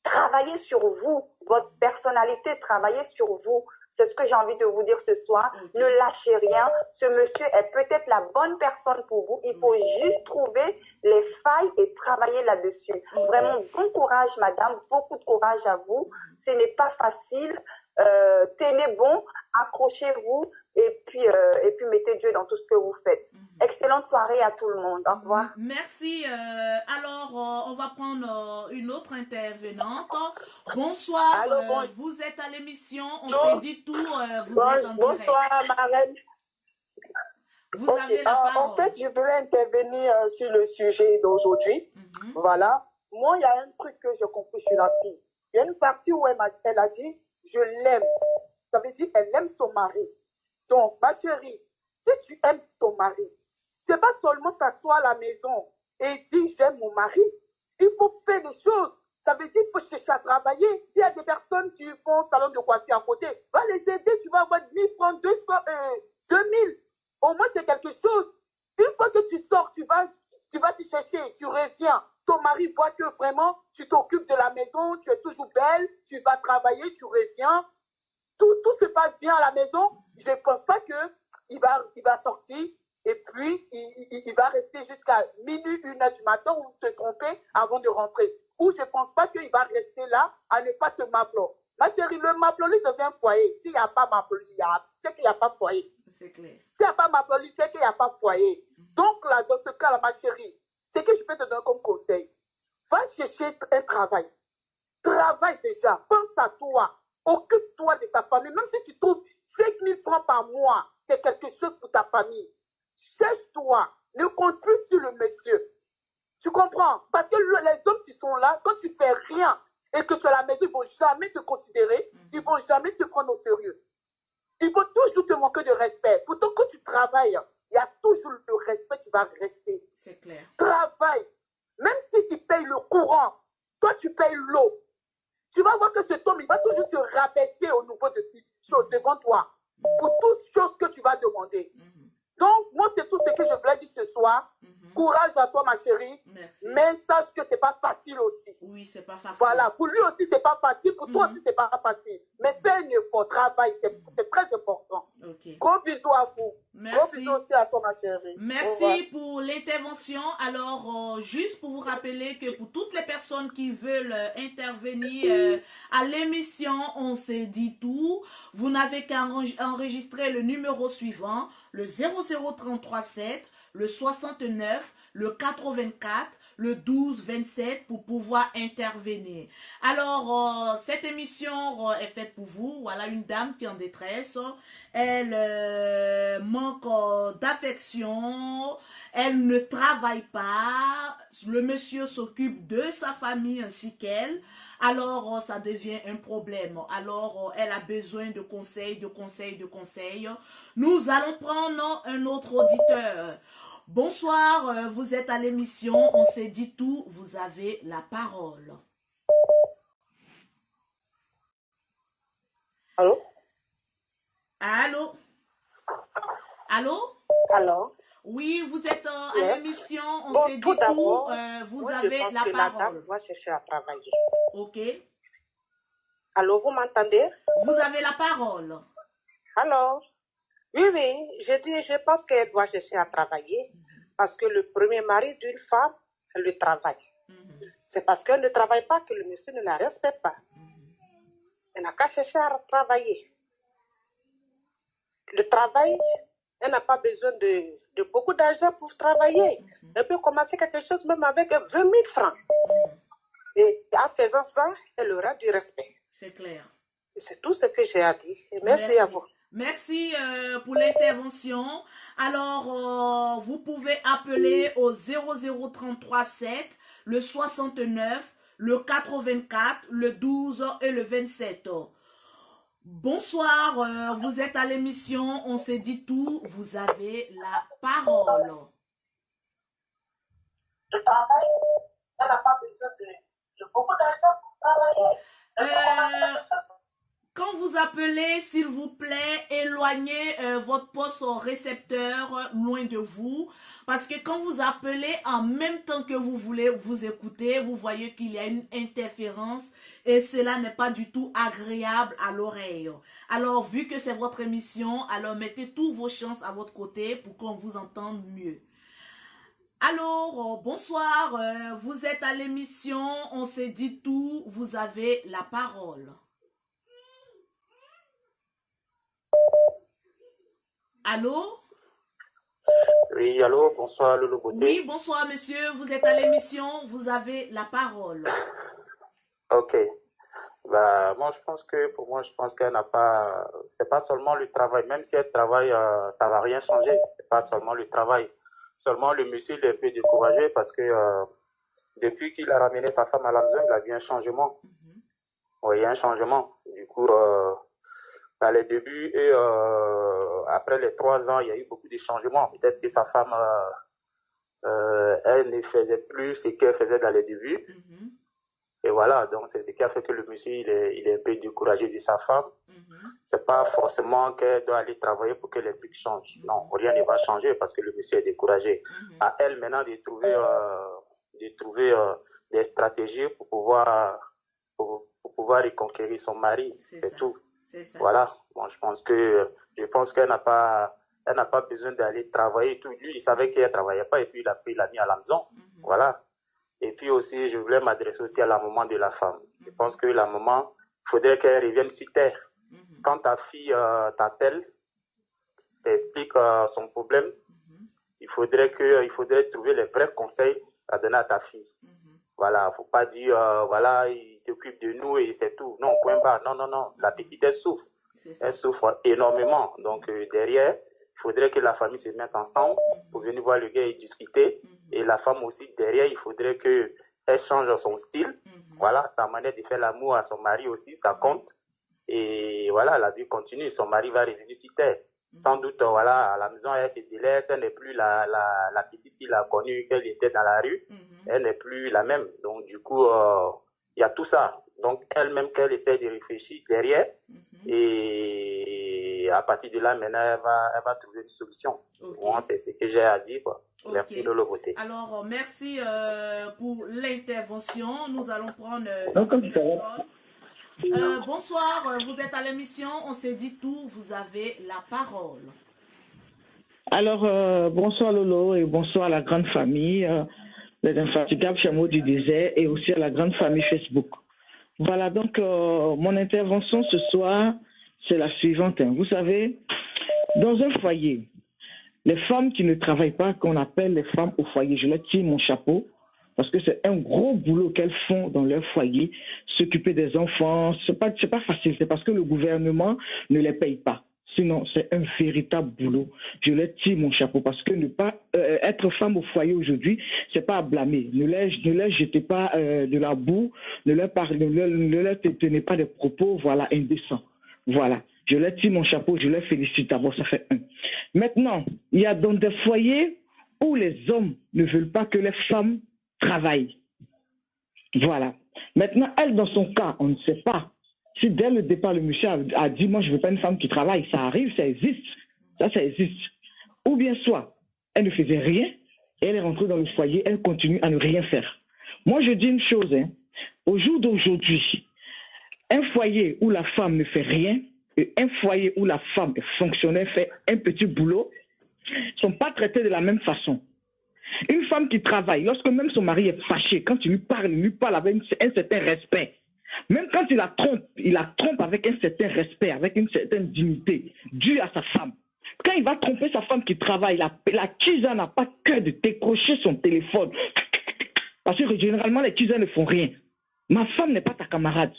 travaillez sur vous, votre personnalité, travaillez sur vous. C'est ce que j'ai envie de vous dire ce soir. Ne lâchez rien. Ce monsieur est peut-être la bonne personne pour vous. Il faut juste trouver les failles et travailler là-dessus. Vraiment, bon courage, madame. Beaucoup de courage à vous. Ce n'est pas facile. Tenez bon, accrochez-vous. et puis mettez Dieu dans tout ce que vous faites. Excellente soirée à tout le monde. Au revoir. Merci. Alors, on va prendre une autre intervenante. Bonsoir. Allô, vous êtes à l'émission. On s'est dit tout. Vous êtes en direct. Bonsoir, Marlène. Vous avez la parole. En fait, je voulais intervenir sur le sujet d'aujourd'hui. Voilà. Moi, il y a un truc que j'ai compris sur la fille. Il y a une partie où elle a dit « je l'aime ». Ça veut dire qu'elle aime son mari. Donc, ma chérie, si tu aimes ton mari, c'est pas seulement s'asseoir à la maison et dire « j'aime mon mari ». Il faut faire des choses. Ça veut dire qu'il faut chercher à travailler. S'il y a des personnes qui font salon de coiffure à côté, va les aider. Tu vas avoir 1000 francs, 200, 2000. Au moins, c'est quelque chose. Une fois que tu sors, tu vas te chercher, tu reviens. Ton mari voit que vraiment, tu t'occupes de la maison, tu es toujours belle, tu vas travailler, tu reviens. Tout se passe bien à la maison. Je ne pense pas qu'il va sortir et puis il va rester jusqu'à minuit, 1h du matin ou se tromper avant de rentrer. Ou je ne pense pas qu'il va rester là à ne pas te m'appeler. Ma chérie, le m'appeler devient un foyer. S'il n'y a pas m'appeler, c'est qu'il n'y a pas de foyer. C'est clair. S'il n'y a pas m'appeler, c'est qu'il n'y a pas de foyer. Donc là, dans ce cas-là, ma chérie, c'est que je peux te donner comme conseil. Va chercher un travail. Travaille déjà. Pense à toi. Occupe-toi de ta famille. Même si tu trouves 5 000 francs par mois, c'est quelque chose pour ta famille. Cherche-toi. Ne compte plus sur le monsieur. Tu comprends? Parce que les hommes qui sont là, quand tu fais rien et que tu es à la maison, ils ne vont jamais te considérer. Ils ne vont jamais te prendre au sérieux. Ils vont toujours te manquer de respect. Pourtant, quand tu travailles, il y a toujours le respect, tu vas rester. C'est clair. Travaille. Même s'ils payent le courant, toi, tu payes l'eau. Tu vas voir que cet homme, il va toujours te rabaisser au niveau de choses devant toi pour toutes choses que tu vas demander. Donc, moi, c'est tout ce que je voulais dire ce soir. Courage à toi, ma chérie. Merci. Mais sache que c'est pas facile aussi. Oui, c'est pas facile. Voilà, pour lui aussi, c'est pas facile. Pour toi aussi, c'est pas facile. Mais fais un effort, travail, c'est très important. Ok. Gros bisous à vous. Merci. Gros bisous aussi à toi, ma chérie. Merci pour l'intervention. Alors, juste pour vous rappeler que pour toutes les personnes qui veulent intervenir à l'émission, on s'est dit tout. Vous n'avez qu'à enregistrer le numéro suivant, le 00337, le 69, le 84, le 12 27 pour pouvoir intervenir. Alors, cette émission est faite pour vous. Voilà une dame qui est en détresse. Elle manque d'affection. Elle ne travaille pas. Le monsieur s'occupe de sa famille ainsi qu'elle. Alors, ça devient un problème. Alors, elle a besoin de conseils, de conseils, de conseils. Nous allons prendre un autre auditeur. Bonsoir, vous êtes à l'émission, on s'est dit tout, vous avez la parole. Allô? Allô? Allô? Allô? Oui, vous êtes à l'émission, on Bon, s'est dit tout, vous moi, avez je pense la que la dame parole. doit chercher à travailler. Ok. Allô, vous m'entendez? Vous avez la parole. Allô? Oui, je pense qu'elle doit chercher à travailler parce que le premier mari d'une femme, c'est le travail. C'est parce qu'elle ne travaille pas que le monsieur ne la respecte pas. Elle n'a qu'à chercher à travailler. Le travail, elle n'a pas besoin de beaucoup d'argent pour travailler. Elle peut commencer quelque chose même avec 20 000 francs. Et en faisant ça, elle aura du respect. C'est clair. C'est tout ce que j'ai à dire. Et merci à vous. Merci pour l'intervention. Alors, vous pouvez appeler au 00337, le 69, le 84, le 12 et le 27. Bonsoir, vous êtes à l'émission, on s'est dit tout, vous avez la parole. Le travail, elle n'a pas besoin de beaucoup d'argent pour travailler. Quand vous appelez, s'il vous plaît, éloignez votre poste au récepteur loin de vous. Parce que quand vous appelez en même temps que vous voulez vous écouter, vous voyez qu'il y a une interférence et cela n'est pas du tout agréable à l'oreille. Alors, vu que c'est votre émission, alors mettez tous vos chances à votre côté pour qu'on vous entende mieux. Alors, bonsoir, vous êtes à l'émission, on s'est dit tout, vous avez la parole. Allô? Oui, allô, bonsoir Lolo Beauté. Oui, bonsoir monsieur, vous êtes à l'émission, vous avez la parole. Ok. Bah, moi, je pense qu'elle n'a pas, c'est pas seulement le travail, même si elle travaille, ça va rien changer. C'est pas seulement le travail. Seulement, le monsieur, il est un peu découragé parce que, depuis qu'il a ramené sa femme à la maison, il a vu un changement. Oui, il y a un changement. Du coup, à les débuts et, après les 3 ans, il y a eu beaucoup de changements. Peut-être que sa femme, elle ne faisait plus ce qu'elle faisait dans les débuts. Et voilà, donc c'est ce qui a fait que le monsieur, il est un peu découragé de sa femme. C'est pas forcément qu'elle doit aller travailler pour que les trucs changent. Non, rien ne va changer parce que le monsieur est découragé. À elle maintenant de trouver des stratégies pour pouvoir reconquérir son mari. C'est tout. Voilà. Bon, je pense qu'elle n'a pas besoin d'aller travailler. Tout. Lui, il savait qu'elle ne travaillait pas et puis il l'a mis à la maison. Voilà. Et puis aussi, je voulais m'adresser aussi à la maman de la femme. Je pense que la maman, il faudrait qu'elle revienne sur terre. Quand ta fille t'appelle, t'explique son problème, il faudrait trouver les vrais conseils à donner à ta fille. Voilà, faut pas dire, voilà, il s'occupe de nous et c'est tout. Non, point barre. Non. La petite, elle souffre. Elle souffre énormément. Donc, derrière, il faudrait que la famille se mette ensemble pour venir voir le gars et discuter. Et la femme aussi, derrière, il faudrait qu'elle change son style. Voilà, sa manière de faire l'amour à son mari aussi, ça compte. Et voilà, la vie continue. Son mari va revenir sur terre. Sans doute, voilà, à la maison, elle se délaisse. Elle n'est plus la petite qu'il a connue, qu'elle était dans la rue. Elle n'est plus la même. Donc, du coup, il y a tout ça. Donc, elle-même, qu'elle essaie de réfléchir derrière. Et à partir de là, maintenant, elle va trouver une solution. Moi, c'est ce que j'ai à dire, quoi. Merci, Lolo Beauté. Alors, merci pour l'intervention. Nous allons prendre bonsoir, vous êtes à l'émission, on s'est dit tout, vous avez la parole. Alors, bonsoir Lolo et bonsoir à la grande famille, les infatigables chameaux du désert et aussi à la grande famille Facebook. Voilà, donc mon intervention ce soir, c'est la suivante. Vous savez, dans un foyer, les femmes qui ne travaillent pas, qu'on appelle les femmes au foyer, je leur tire mon chapeau, parce que c'est un gros boulot qu'elles font dans leur foyer, s'occuper des enfants, c'est pas facile, c'est parce que le gouvernement ne les paye pas. Sinon, c'est un véritable boulot. Je leur tire mon chapeau parce que ne pas être femme au foyer aujourd'hui, c'est pas à blâmer. Ne leur jetez pas de la boue, ne leur tenez pas des propos, voilà, indécents. Voilà. Je leur tire mon chapeau, je leur félicite d'abord, ça fait un. Maintenant, il y a dans des foyers où les hommes ne veulent pas que les femmes travaillent. Voilà. Maintenant, elle, dans son cas, on ne sait pas. Si dès le départ, le monsieur a dit, moi, je ne veux pas une femme qui travaille, ça arrive, ça existe. Ça existe. Ou bien soit, elle ne faisait rien, et elle est rentrée dans le foyer, elle continue à ne rien faire. Moi, je dis une chose, au jour d'aujourd'hui, un foyer où la femme ne fait rien, et un foyer où la femme est fonctionnaire, fait un petit boulot, ne sont pas traités de la même façon. Une femme qui travaille, lorsque même son mari est fâché, quand il lui parle avec un certain respect. Même quand il la trompe avec un certain respect, avec une certaine dignité, due à sa femme. Quand il va tromper sa femme qui travaille, la kisa n'a pas cœur de décrocher son téléphone. Parce que généralement, les kisas ne font rien. Ma femme n'est pas ta camarade.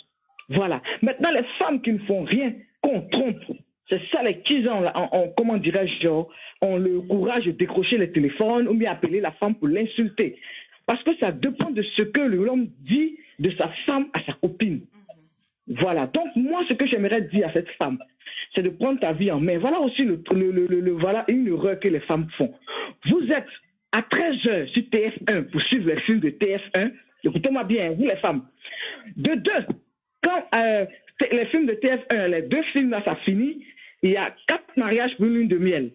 Voilà. Maintenant, les femmes qui ne font rien, qu'on trompe, c'est ça, les kisas, comment dirais-je, ont le courage de décrocher les téléphones ou bien appeler la femme pour l'insulter. Parce que ça dépend de ce que l'homme dit de sa femme à sa copine. Voilà. Donc, moi, ce que j'aimerais dire à cette femme, c'est de prendre ta vie en main. Voilà aussi voilà une erreur que les femmes font. Vous êtes à 13h sur TF1 pour suivre les films de TF1. Écoutez-moi bien, vous les femmes. De deux, quand les films de TF1, les 2 films là, ça finit, il y a 4 mariages pour une lune de miel.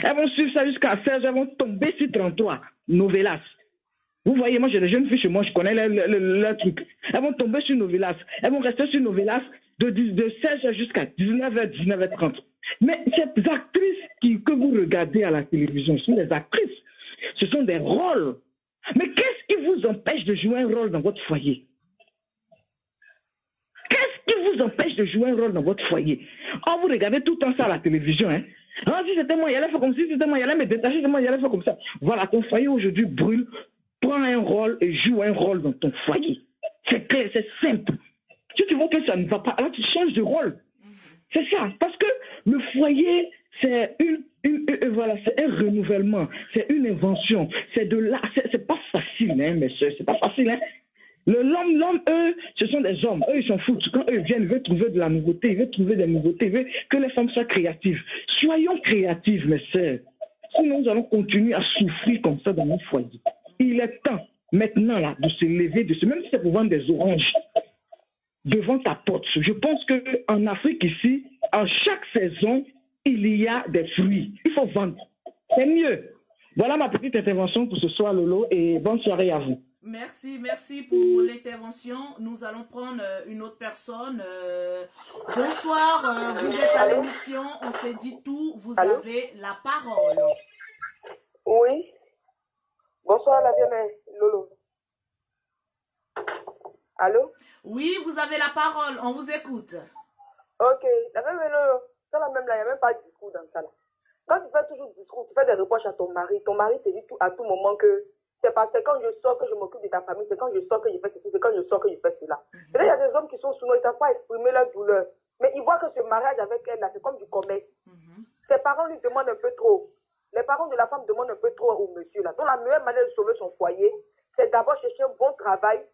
Elles vont suivre ça jusqu'à 16h, elles vont tomber sur 33 novelas. Vous voyez, moi j'ai des jeunes filles chez moi, je connais leur truc. Elles vont tomber sur novelas. Elles vont rester sur novelas de 16h jusqu'à 19h, 19h30. Mais ces actrices que vous regardez à la télévision, ce sont des actrices. Ce sont des rôles. Mais qu'est-ce qui vous empêche de jouer un rôle dans votre foyer? Qu'est-ce qui vous empêche de jouer un rôle dans votre foyer? Oh, vous regardez tout le temps ça à la télévision, hein? Ah, si c'était moi, il allait faire comme ça, si c'était moi, il allait me détacher, si c'était moi, il allait faire comme ça. Voilà, ton foyer aujourd'hui brûle, prends un rôle et joue un rôle dans ton foyer. C'est clair, c'est simple. Si tu vois que ça ne va pas, alors tu changes de rôle. C'est ça, parce que le foyer, c'est voilà, c'est un renouvellement, c'est une invention, c'est de là, c'est pas facile, hein, messieurs, c'est pas facile, hein. L'homme, eux, ce sont des hommes, eux, ils s'en foutent. Quand eux viennent, ils veulent trouver de la nouveauté, ils veulent trouver des nouveautés, ils veulent que les femmes soient créatives. Soyons créatives, mes sœurs. Sinon, nous allons continuer à souffrir comme ça dans nos foyers. Il est temps, maintenant, là, de se lever, même si c'est pour vendre des oranges, devant ta porte. Je pense qu'en Afrique, ici, en chaque saison, il y a des fruits. Il faut vendre. C'est mieux. Voilà ma petite intervention pour ce soir, Lolo, et bonne soirée à vous. Merci pour l'intervention. Nous allons prendre une autre personne. Bonsoir, vous êtes à l'émission On s'est dit tout, vous avez la parole. Oui. Bonsoir, la vieille Lolo. Allô? Oui, vous avez la parole, on vous écoute. Ok, la vieille Lolo, ça là même là, il n'y a même pas de discours dans ça là. Quand tu fais toujours discours, tu fais des reproches à ton mari te dit à tout moment que c'est parce que quand je sors que je m'occupe de ta famille, c'est quand je sors que je fais ceci, c'est quand je sors que je fais cela. Et là, il y a des hommes qui sont sous nous, ils ne savent pas exprimer leur douleur. Mais ils voient que ce mariage avec elle, là, c'est comme du commerce. Ses parents lui demandent un peu trop. Les parents de la femme demandent un peu trop au monsieur, là. Donc, la meilleure manière de sauver son foyer, c'est d'abord chercher un bon travail,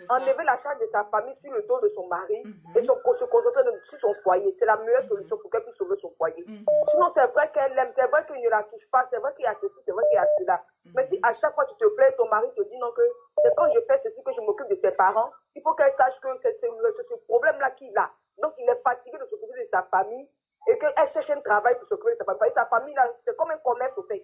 enlever la charge de sa famille sur le dos de son mari et se concentrer sur son foyer. C'est la meilleure solution pour qu'elle puisse sauver son foyer. Sinon, c'est vrai qu'elle l'aime, c'est vrai qu'il ne la touche pas, c'est vrai qu'il y a ceci, c'est vrai qu'il y a cela. Mais si à chaque fois tu te plains, ton mari te dit non, que c'est quand je fais ceci que je m'occupe de tes parents, il faut qu'elle sache que c'est ce problème-là qu'il a. Donc, il est fatigué de s'occuper de sa famille et qu'elle cherche un travail pour s'occuper de sa famille. Sa famille, là, c'est comme un commerce, au fait.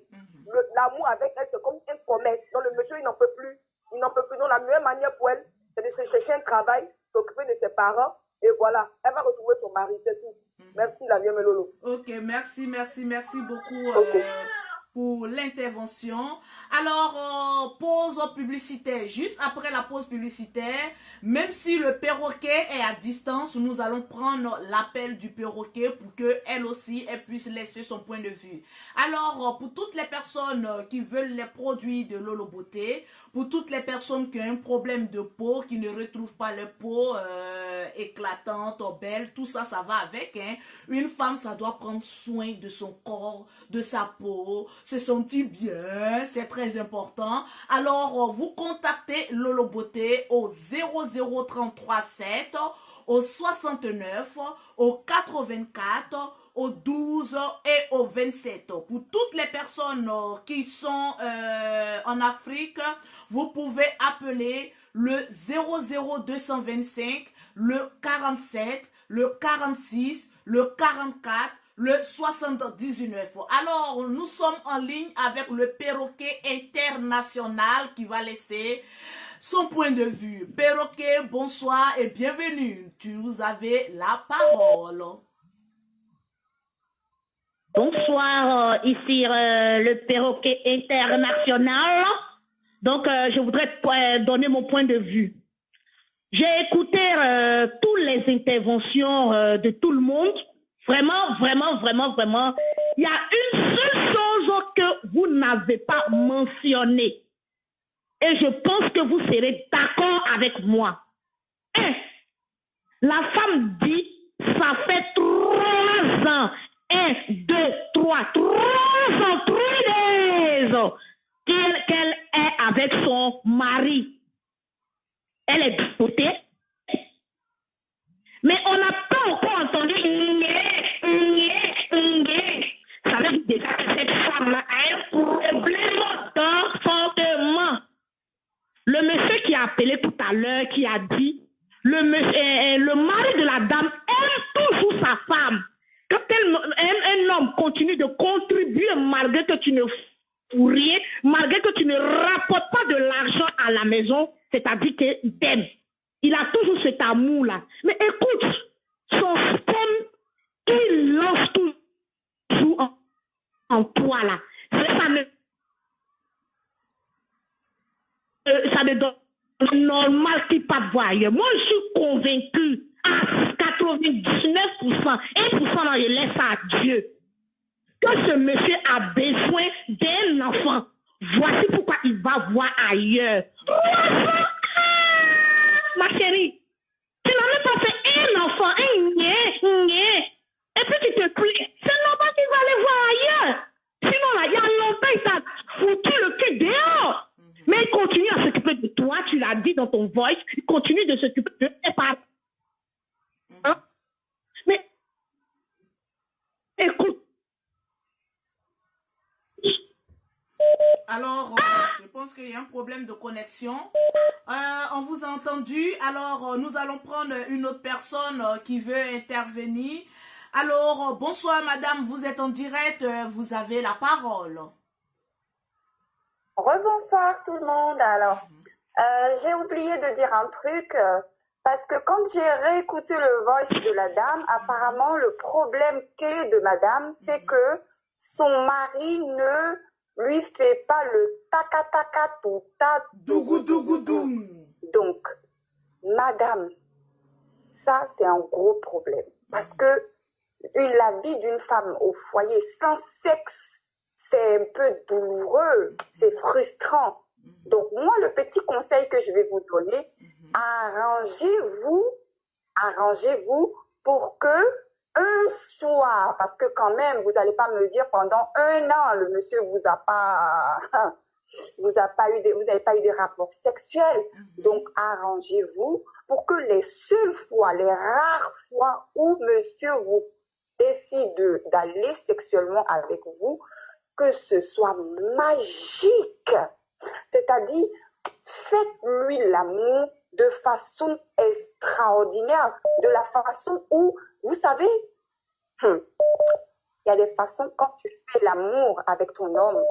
L'amour avec elle, c'est comme un commerce. Donc, le monsieur, il n'en peut plus. Il n'en peut plus. Donc, la meilleure manière pour elle, c'est de se chercher un travail, s'occuper de ses parents, et voilà, elle va retrouver son mari, c'est tout. Merci, la vieille Lolo. Ok, merci beaucoup pour l'intervention. Alors, pause publicitaire. Juste après la pause publicitaire, même si le perroquet est à distance, nous allons prendre l'appel du perroquet pour qu'elle aussi, elle puisse laisser son point de vue. Alors, pour toutes les personnes qui veulent les produits de Lolo Beauté, pour toutes les personnes qui ont un problème de peau, qui ne retrouvent pas leur peau éclatante, belle, tout ça, ça va avec. Hein. Une femme, ça doit prendre soin de son corps, de sa peau, se sentir bien, c'est très important. Alors, vous contactez Lolo Beauté au 00337, au 69, au 84, au 12 et au 27. Pour toutes les personnes qui sont en Afrique, vous pouvez appeler le 00225, le 47, le 46, le 44, le 79. Alors, nous sommes en ligne avec le perroquet international qui va laisser son point de vue. Perroquet, bonsoir et bienvenue. Vous avez la parole. Bonsoir, ici le perroquet international. Donc, je voudrais donner mon point de vue. J'ai écouté toutes les interventions de tout le monde. Vraiment. Il y a une seule chose que vous n'avez pas mentionnée. Et je pense que vous serez d'accord avec moi. La femme dit, ça fait 3 ans. 1, 2, 3 ans, 3 days qu'elle est avec son mari. Elle est députée. Mais on n'a pas encore entendu ça veut dire déjà que cette femme-là a un problème d'enfantement. Le monsieur qui a appelé tout à l'heure, qui a dit, le mari de la dame aime toujours sa femme. Quand un homme continue de contribuer malgré que tu ne fous rien, malgré que tu ne rapportes pas de l'argent à la maison, c'est-à-dire qu'il t'aime. Il a toujours cet amour-là. Mais écoute, son sperme qu'il lance toujours en toi là, ça me donne normal qu'il pas voir ailleurs. Moi, je suis convaincu à 99%, 1% là, je laisse à Dieu, que ce monsieur a besoin d'un enfant. Voici pourquoi il va voir ailleurs. Ma chérie, tu n'as même pas fait un enfant, et puis tu te plains. C'est normal qu'il va aller voir ailleurs. Sinon, là, il y a longtemps, il t'a foutu le cul dehors. Mais il continue à s'occuper de toi, tu l'as dit dans ton voice, il continue de s'occuper de tes parents. Hein? Mais, écoute. Alors, je pense qu'il y a un problème de connexion. On vous a entendu. Alors, nous allons prendre une autre personne qui veut intervenir. Alors, bonsoir madame, vous êtes en direct, vous avez la parole. Rebonsoir tout le monde. Alors, j'ai oublié de dire un truc, parce que quand j'ai réécouté le voice de la dame, apparemment le problème clé de madame, c'est que son mari ne lui fait pas le taka-taka tout ta dougou. Donc, madame, ça c'est un gros problème. Parce que la vie d'une femme au foyer sans sexe, c'est un peu douloureux, c'est frustrant. Donc, moi, le petit conseil que je vais vous donner, arrangez-vous pour que un soir, parce que quand même, vous n'allez pas me dire pendant un an, le monsieur vous n'avez pas eu des rapports sexuels. Donc, arrangez-vous pour que les seules fois, les rares fois où monsieur vous décide d'aller sexuellement avec vous, que ce soit magique. C'est-à-dire, faites-lui l'amour de façon extraordinaire, de la façon où, vous savez, il y a des façons, quand tu fais l'amour avec ton homme,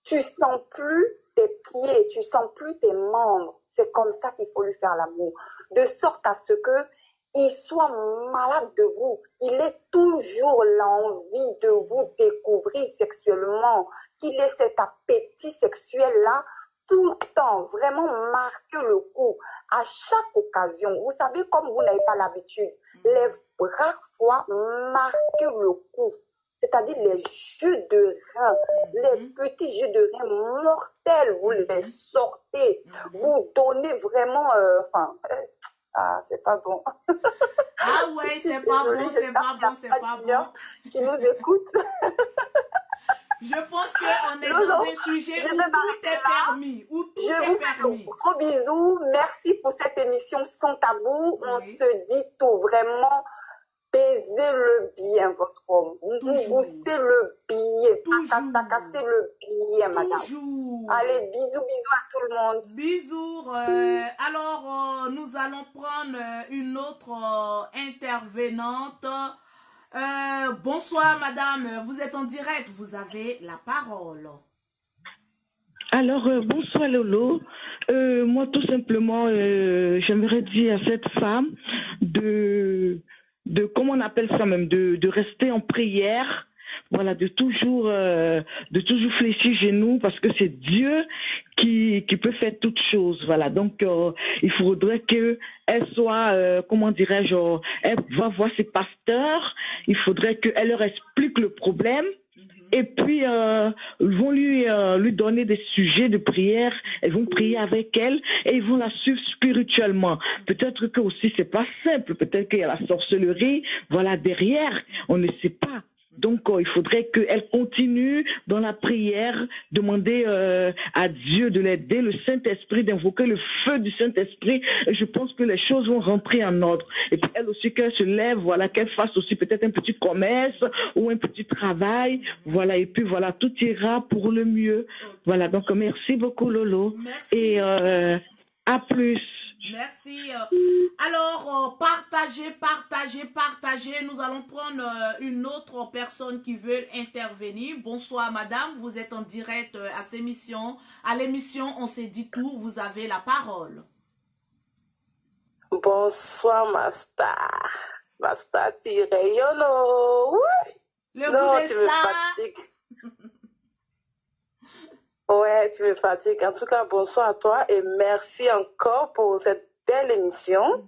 tu sens plus tes pieds, tu sens plus tes membres. C'est comme ça qu'il faut lui faire l'amour. De sorte à ce que il soit malade de vous. Il ait toujours l'envie de vous découvrir sexuellement, qu'il ait cet appétit sexuel-là tout le temps. Vraiment marquer le coup à chaque occasion. Vous savez, comme vous n'avez pas l'habitude, les rares fois, marquer le coup. C'est-à-dire les jeux de reins, les petits jeux de reins mortels, vous les sortez, vous donnez vraiment, c'est pas bon. Ah ouais, c'est pas bon, c'est pas bon, c'est pas bon. Qui nous écoute. Je pense qu'on est dans un sujet où tout est permis. Je vous fais un gros bisou. Merci pour cette émission sans tabou. On se dit tout vraiment. Baisez-le bien, votre homme. Boussez le billet. Cassez le billet, madame. Allez, bisous à tout le monde. Bisous. Alors, nous allons prendre une autre intervenante. Bonsoir, madame. Vous êtes en direct. Vous avez la parole. Alors, bonsoir, Lolo. Moi, tout simplement, j'aimerais dire à cette femme de comment on appelle ça même, de rester en prière, voilà, de toujours fléchir genoux, parce que c'est Dieu qui peut faire toutes choses, voilà. Donc il faudrait que elle soit, comment dirais-je, elle va voir ses pasteurs, il faudrait qu'elle leur explique le problème. Et puis, ils vont lui donner des sujets de prière. Elles vont prier avec elle et ils vont la suivre spirituellement. Peut-être que aussi c'est pas simple. Peut-être qu'il y a la sorcellerie, voilà, derrière. On ne sait pas. Donc, il faudrait qu'elle continue dans la prière, demander à Dieu de l'aider, le Saint-Esprit, d'invoquer le feu du Saint-Esprit. Et je pense que les choses vont rentrer en ordre. Et puis, elle aussi, qu'elle se lève, voilà, qu'elle fasse aussi peut-être un petit commerce ou un petit travail. Voilà, et puis voilà, tout ira pour le mieux. Voilà, donc merci beaucoup, Lolo. Merci. Et à plus. Merci. Alors, partagez. Nous allons prendre une autre personne qui veut intervenir. Bonsoir, madame. Vous êtes en direct à cette émission. À l'émission, on s'est dit tout. Vous avez la parole. Bonsoir, ma star. Ma star Tireyolo. Non, tu me fatigues. Ouais, tu me fatigues. En tout cas, bonsoir à toi et merci encore pour cette belle émission.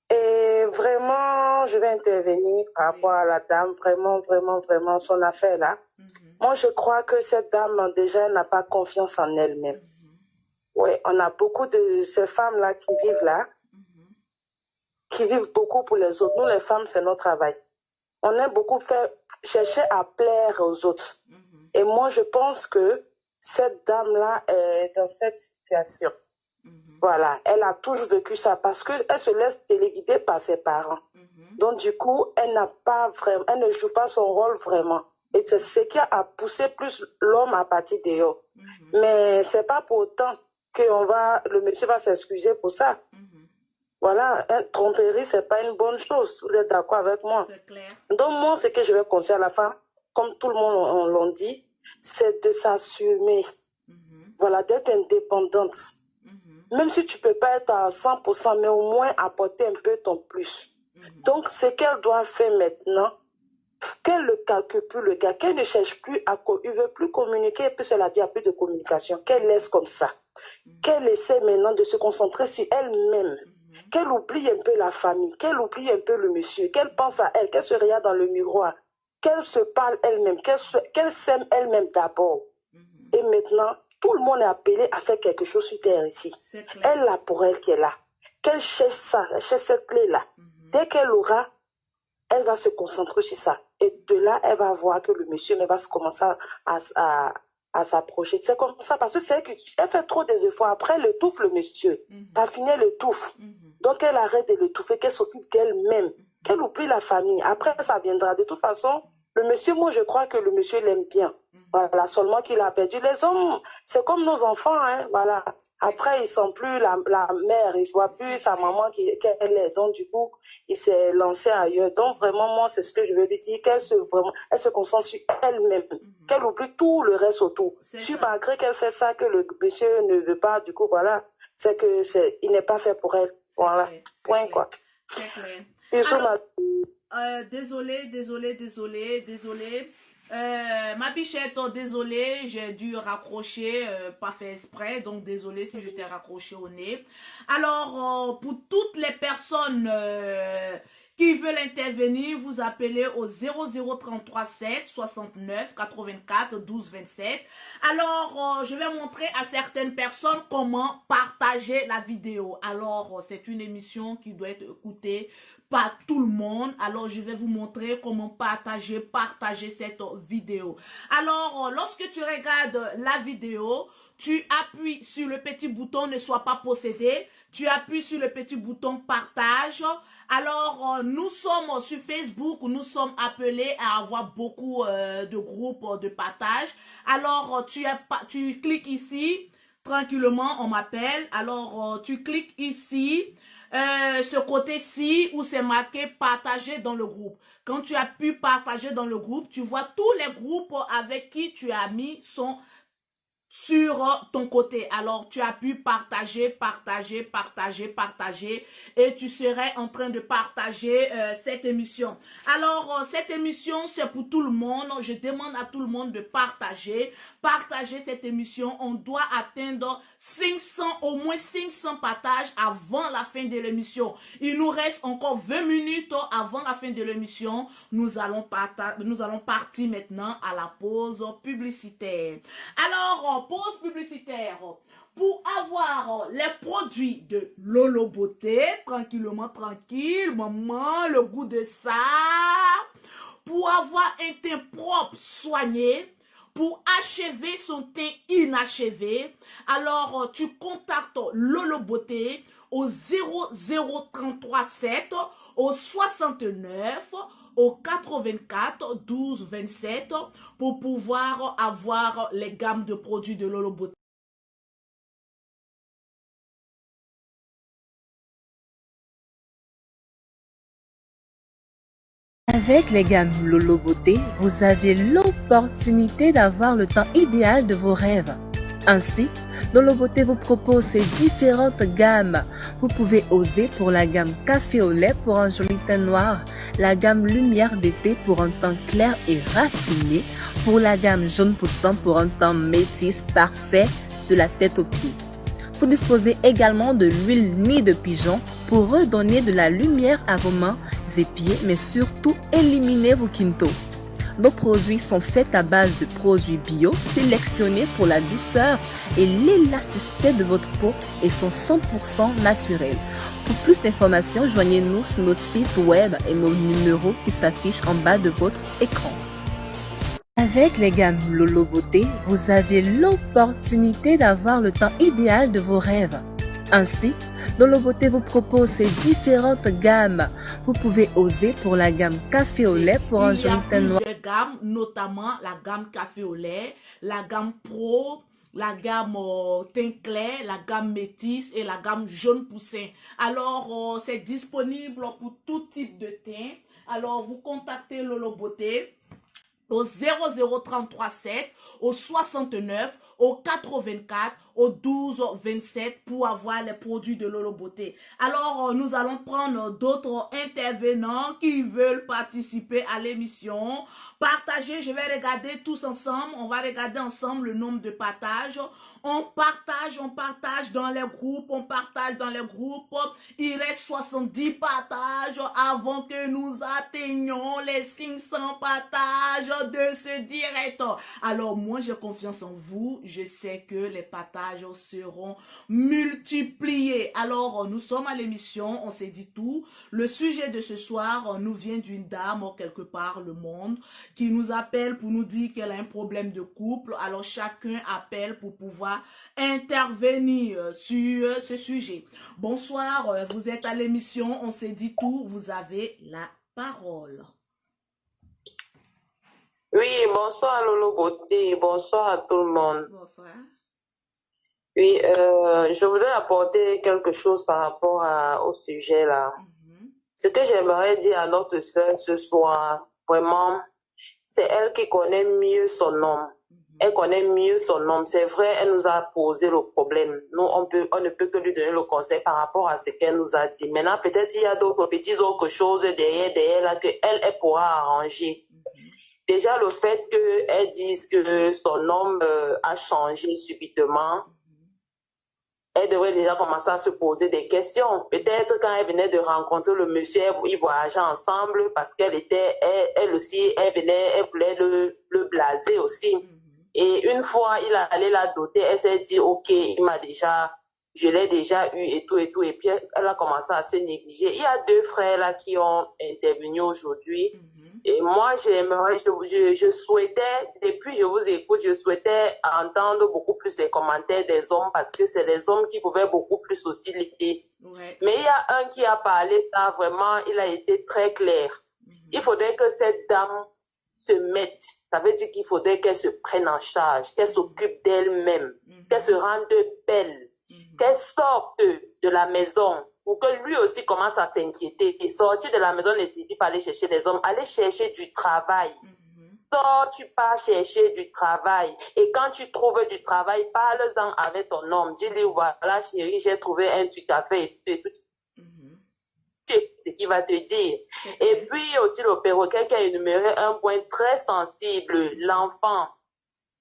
Et vraiment, vraiment, je vais intervenir par rapport à la dame, vraiment, son affaire là. Moi, je crois que cette dame, déjà, elle n'a pas confiance en elle-même. Oui, on a beaucoup de ces femmes-là qui vivent là, qui vivent beaucoup pour les autres. Nous, les femmes, c'est notre travail. On aime beaucoup chercher à plaire aux autres. Et moi, je pense que cette dame-là est dans cette situation. Voilà, elle a toujours vécu ça parce qu'elle se laisse téléguider par ses parents. Donc, du coup, elle ne joue pas son rôle vraiment. Et c'est ce qui a poussé plus l'homme à partir dehors. Mais c'est pas pour autant que le monsieur va s'excuser pour ça. Voilà, tromperie, c'est pas une bonne chose. Vous êtes d'accord avec moi? C'est clair. Donc, moi, ce que je vais conseiller à la femme, comme tout le monde l'a dit, c'est de s'assumer. Voilà, d'être indépendante. Même si tu peux pas être à 100%, mais au moins apporter un peu ton plus. Donc, ce qu'elle doit faire maintenant, qu'elle ne calcule plus le gars, qu'elle ne cherche plus il veut plus communiquer, puis cela dit, il n'y a plus de communication, qu'elle laisse comme ça. Qu'elle essaie maintenant de se concentrer sur elle-même. Qu'elle oublie un peu la famille, qu'elle oublie un peu le monsieur, qu'elle pense à elle, qu'elle se regarde dans le miroir, qu'elle se parle elle-même, qu'elle s'aime elle-même d'abord. Et maintenant, tout le monde est appelé à faire quelque chose sur terre ici. Elle là pour elle qui est là. Qu'elle cherche ça, elle cherche cette clé-là. Dès qu'elle l'aura, elle va se concentrer sur ça. Et de là, elle va voir que le monsieur va commencer à s'approcher. C'est comme ça, parce que c'est qu'elle fait trop des efforts. Après, elle étouffe le monsieur. Pas fini, elle étouffe. Donc, elle arrête de l'étouffer, qu'elle s'occupe d'elle-même. Qu'elle oublie la famille. Après, ça viendra. De toute façon, le monsieur, moi, je crois que le monsieur l'aime bien. Voilà, seulement qu'il a perdu. Les hommes, c'est comme nos enfants, hein, voilà. Après, ils sont plus la mère, ils voient plus sa maman qu'elle est. Donc, du coup, il s'est lancé ailleurs. Donc, vraiment, moi, c'est ce que je veux lui dire, elle se concentre sur elle-même, qu'elle oublie tout le reste autour. Si malgré qu'elle fait ça, que le monsieur ne veut pas, du coup, voilà, c'est que il n'est pas fait pour elle. Voilà, point, quoi. C'est clair. Désolée. Désolée. Ma bichette, désolée, j'ai dû raccrocher, pas fait exprès, donc désolée si je t'ai raccroché au nez. Alors, pour toutes les personnes qui veulent intervenir, vous appelez au 0033 7 69 84 12 27. Alors, je vais montrer à certaines personnes comment partager la vidéo. Alors, c'est une émission qui doit être écoutée par tout le monde. Alors, je vais vous montrer comment partager cette vidéo. Alors, lorsque tu regardes la vidéo, tu appuies sur le petit bouton ne soit pas possédé. Tu appuies sur le petit bouton partage. Alors, nous sommes sur Facebook, nous sommes appelés à avoir beaucoup de groupes de partage. Alors, tu cliques ici, tranquillement, on m'appelle. Alors, tu cliques ici, ce côté-ci où c'est marqué partager dans le groupe. Quand tu appuies partager dans le groupe, tu vois tous les groupes avec qui tu as mis sont sur ton côté. Alors, tu appuies partager et tu serais en train de partager cette émission. Alors, cette émission, c'est pour tout le monde. Je demande à tout le monde de partager cette émission. On doit atteindre au moins 500 partages avant la fin de l'émission. Il nous reste encore 20 minutes avant la fin de l'émission. Nous allons partir maintenant à la pause publicitaire. Alors, pause publicitaire. Pour avoir les produits de Lolo Beauté, tranquille, maman, le goût de ça. Pour avoir un teint propre, soigné. Pour achever son teint inachevé, alors tu contactes Lolo Beauté au 00337 au 69 au 84 12 27 pour pouvoir avoir les gammes de produits de Lolo Beauté. Avec les gammes Lolo Beauté, vous avez l'opportunité d'avoir le temps idéal de vos rêves. Ainsi, Lolo Beauté vous propose ces différentes gammes. Vous pouvez oser pour la gamme café au lait pour un joli teint noir, la gamme lumière d'été pour un teint clair et raffiné, pour la gamme jaune poussant pour un teint métis parfait de la tête aux pieds. Vous disposez également de l'huile nid de pigeon pour redonner de la lumière à vos mains et pieds, mais surtout éliminer vos quintos. Nos produits sont faits à base de produits bio sélectionnés pour la douceur et l'élasticité de votre peau et sont 100% naturels. Pour plus d'informations, joignez-nous sur notre site web et nos numéros qui s'affichent en bas de votre écran. Avec les gammes Lolo Beauté, vous avez l'opportunité d'avoir le temps idéal de vos rêves. Ainsi, Lolo Beauté vous propose ces différentes gammes. Vous pouvez oser pour la gamme café au lait pour un joli teint noir. Il y a plusieurs gammes, notamment la gamme café au lait, la gamme pro, la gamme teint clair, la gamme métisse et la gamme jaune poussin. Alors, c'est disponible pour tout type de teint. Alors, vous contactez Lolo Beauté au 00337, au 69, au 84, au 12 27 pour avoir les produits de Lolo Beauté. Alors, nous allons prendre d'autres intervenants qui veulent participer à l'émission. Partagez, je vais regarder tous ensemble. On va regarder ensemble le nombre de partages. On partage dans les groupes, Il reste 70 partages avant que nous atteignions les 500 partages de ce direct. Alors, moi, j'ai confiance en vous. Je sais que les partages seront multipliés. Alors, nous sommes à l'émission, on s'est dit tout. Le sujet de ce soir nous vient d'une dame, quelque part le monde, qui nous appelle pour nous dire qu'elle a un problème de couple. Alors, chacun appelle pour pouvoir intervenir sur ce sujet. Bonsoir, vous êtes à l'émission, on s'est dit tout. Vous avez la parole. Oui, bonsoir Lolo Beauté, bonsoir à tout le monde. Bonsoir. Oui, je voudrais apporter quelque chose par rapport au sujet là. Ce que j'aimerais dire à notre sœur ce soir, vraiment, c'est elle qui connaît mieux son homme. Elle connaît mieux son homme. C'est vrai, elle nous a posé le problème. Nous, on ne peut que lui donner le conseil par rapport à ce qu'elle nous a dit. Maintenant, peut-être il y a d'autres petites autres choses derrière là que elle pourra arranger. Déjà, le fait qu'elle dise que son homme a changé subitement, elle devrait déjà commencer à se poser des questions. Peut-être quand elle venait de rencontrer le monsieur, ils voyageaient ensemble parce qu'elle aussi, elle voulait le blaser aussi. Et une fois, il allait la doter, elle s'est dit, ok, je l'ai déjà eu et tout, et puis elle a commencé à se négliger. Il y a 2 frères là qui ont intervenu aujourd'hui. Et moi, je souhaitais, depuis je vous écoute, je souhaitais entendre beaucoup plus les commentaires des hommes parce que c'est les hommes qui pouvaient beaucoup plus aussi l'aider. Ouais. Mais il y a un qui a parlé, ça vraiment, il a été très clair. Il faudrait que cette dame se mette, ça veut dire qu'il faudrait qu'elle se prenne en charge, qu'elle s'occupe d'elle-même, qu'elle se rende belle, qu'elle sorte de la maison. Pour que lui aussi commence à s'inquiéter. Et sortir de la maison ne suffit pas aller chercher des hommes. Aller chercher du travail. Sors, tu pars chercher du travail. Et quand tu trouves du travail, parle-en avec ton homme. Dis-lui, voilà chérie, j'ai trouvé un truc à faire et tout. C'est ce qu'il va te dire. Et puis aussi le perroquet qui a énuméré un point très sensible. L'enfant.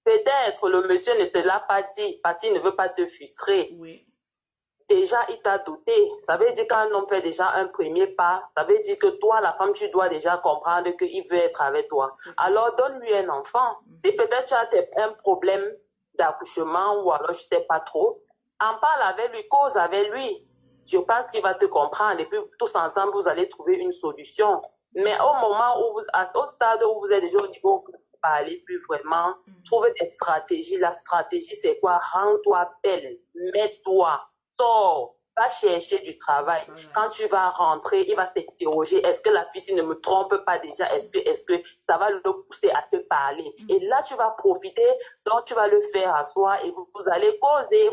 Peut-être le monsieur ne te l'a pas dit parce qu'il ne veut pas te frustrer. Oui. Déjà, il t'a douté. Ça veut dire qu'un homme fait déjà un premier pas. Ça veut dire que toi, la femme, tu dois déjà comprendre qu'il veut être avec toi. Alors, donne-lui un enfant. Si peut-être tu as un problème d'accouchement ou alors je ne sais pas trop, en parle avec lui, cause avec lui. Je pense qu'il va te comprendre et puis tous ensemble, vous allez trouver une solution. Mais au moment où au stade où vous êtes déjà au niveau où vous ne parlez plus vraiment, trouvez des stratégies. La stratégie, c'est quoi? Rends-toi belle, mets-toi, sors, va chercher du travail. Quand tu vas rentrer, il va s'interroger. Est-ce que la fille ne me trompe pas déjà? Est-ce que ça va le pousser à te parler? Et là, tu vas profiter, donc tu vas le faire asseoir et vous allez causer,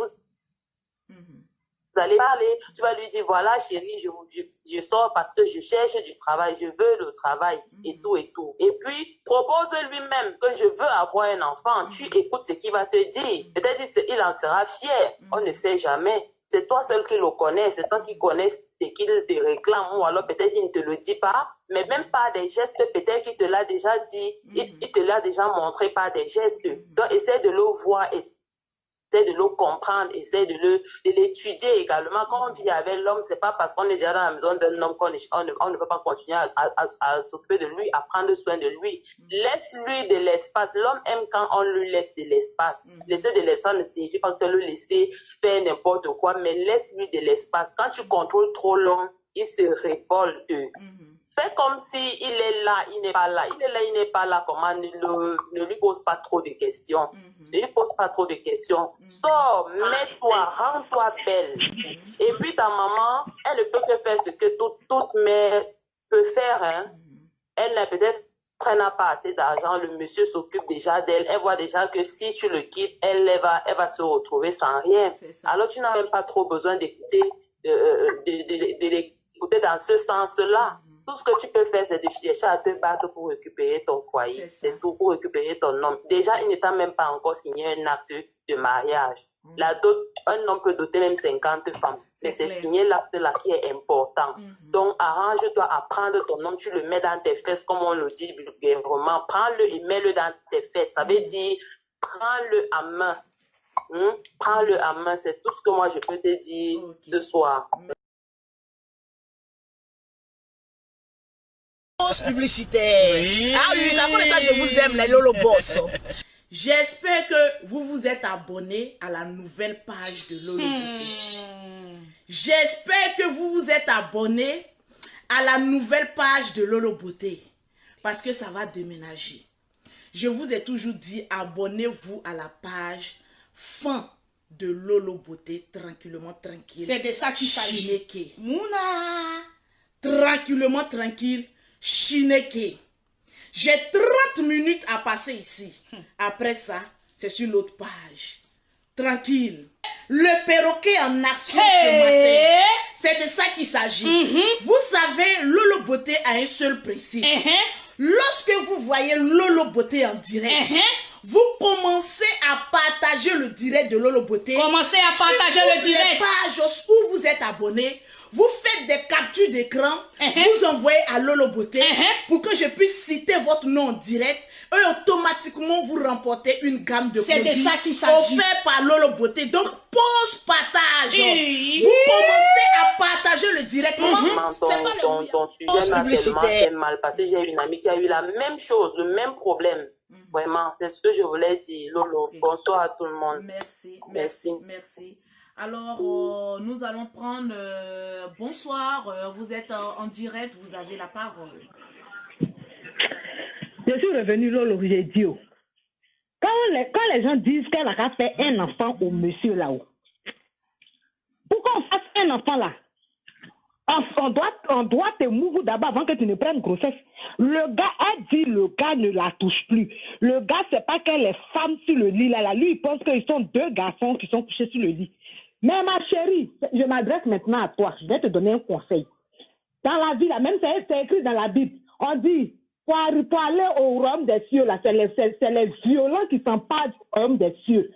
vous allez parler, tu vas lui dire, voilà chérie, je sors parce que je cherche du travail, je veux le travail et tout et tout. Et puis, propose lui-même que je veux avoir un enfant, tu écoutes ce qu'il va te dire. Peut-être qu'il en sera fier, on ne sait jamais. C'est toi seul qui le connais, c'est toi qui connais ce qu'il te réclame ou alors peut-être il ne te le dit pas, mais même par des gestes, peut-être qu'il te l'a déjà dit, il te l'a déjà montré par des gestes. Donc, essaie de le voir, essaie de le comprendre, essaie de l'étudier également. Quand on vit avec l'homme, c'est pas parce qu'on est déjà dans la maison d'un homme qu'on ne peut pas continuer à s'occuper de lui, à prendre soin de lui. Laisse-lui de l'espace. L'homme aime quand on lui laisse de l'espace. Laisser de l'espace ne signifie pas que le laisser faire n'importe quoi, mais laisse-lui de l'espace. Quand tu contrôles trop l'homme, il se révolte. Fais comme si il est là, il n'est pas là. Il est là, il n'est pas là. Comment ne lui pose pas trop de questions. Ne lui pose pas trop de questions. Sors, mets-toi, rends-toi belle. Et puis ta maman, elle ne peut que faire ce que toute mère peut faire. Hein. Elle n'a peut-être n'a pas assez d'argent. Le monsieur s'occupe déjà d'elle. Elle voit déjà que si tu le quittes, elle va se retrouver sans rien. Alors tu n'as même pas trop besoin d'écouter, de l'écouter dans ce sens-là. Tout ce que tu peux faire, c'est de chercher à te battre pour récupérer ton foyer. C'est tout, pour récupérer ton homme. Déjà, il n'était même pas encore signé un acte de mariage. La dot, un homme peut doter même 50 femmes. Mais c'est signer l'acte-là qui est important. Donc, arrange-toi à prendre ton homme, tu le mets dans tes fesses, comme on le dit vulgairement. Prends-le et mets-le dans tes fesses. Ça veut dire, prends-le à main. Prends-le à main. C'est tout ce que moi, je peux te dire ce soir. Publicitaire. Oui. Ah oui, ça pour ça je vous aime, les Lolo Boss. J'espère que vous vous êtes abonnés à la nouvelle page de Lolo Beauté. J'espère que vous vous êtes abonnés à la nouvelle page de Lolo Beauté. Parce que ça va déménager. Je vous ai toujours dit, abonnez-vous à la page fin de Lolo Beauté, tranquillement, tranquille. C'est de ça qu'il s'agit. Mouna. Tranquillement, tranquille. Chineke. J'ai 30 minutes à passer ici. Après ça, c'est sur l'autre page. Tranquille. Le perroquet en action ce matin. C'est de ça qu'il s'agit. Vous savez, Lolo Beauté a un seul principe. Lorsque vous voyez Lolo Beauté en direct, vous commencez à partager le direct de Lolo Beauté. Commencez à partager le direct. Pages où vous êtes abonné. Vous faites des captures d'écran, vous envoyez à Lolo Beauté pour que je puisse citer votre nom en direct et automatiquement vous remportez une gamme de produits. C'est de ça qu'il s'agit. Offert par Lolo Beauté. Donc, pause partage. Vous commencez à partager le direct. C'est pas ton sujet m'a tellement fait mal passé. J'ai une amie qui a eu la même chose, le même problème. Vraiment, c'est ce que je voulais dire. Lolo, bonsoir à tout le monde. Merci. Alors, nous allons prendre... bonsoir, vous êtes en direct, vous avez la parole. Je suis revenu Lolo, j'ai dit. Quand les gens disent qu'elle a fait un enfant au monsieur là-haut, pourquoi on fasse un enfant là? On doit te mouvoir d'abord avant que tu ne prennes grossesse. Le gars a dit le gars ne la touche plus. Le gars, c'est pas qu'elle est femme sur le lit là. Lui, il pense qu'ils sont deux garçons qui sont couchés sur le lit. Mais ma chérie, je m'adresse maintenant à toi. Je vais te donner un conseil. Dans la vie, là, même c'est écrit dans la Bible, on dit, pour aller au royaume des cieux, là, c'est les violents qui s'emparent du royaume des cieux.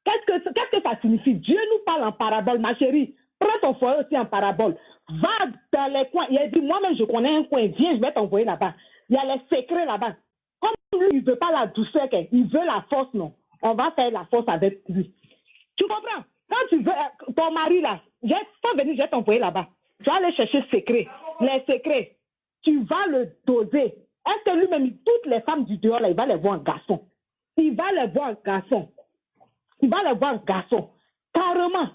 Qu'est-ce que ça signifie? Dieu nous parle en parabole, ma chérie. Prends ton foyer aussi en parabole. Va dans les coins. Il a dit, moi-même, je connais un coin. Viens, je vais t'envoyer là-bas. Il y a les secrets là-bas. Comme lui, il ne veut pas la douceur, il veut la force, non. On va faire la force avec lui. Tu comprends? Quand tu veux, ton mari là, je vais t'envoyer là-bas. Tu vas aller chercher secret. Les secrets. Tu vas le doser. Est-ce que lui-même, toutes les femmes du dehors là, il va les voir en garçon. Il va les voir en garçon. Carrément.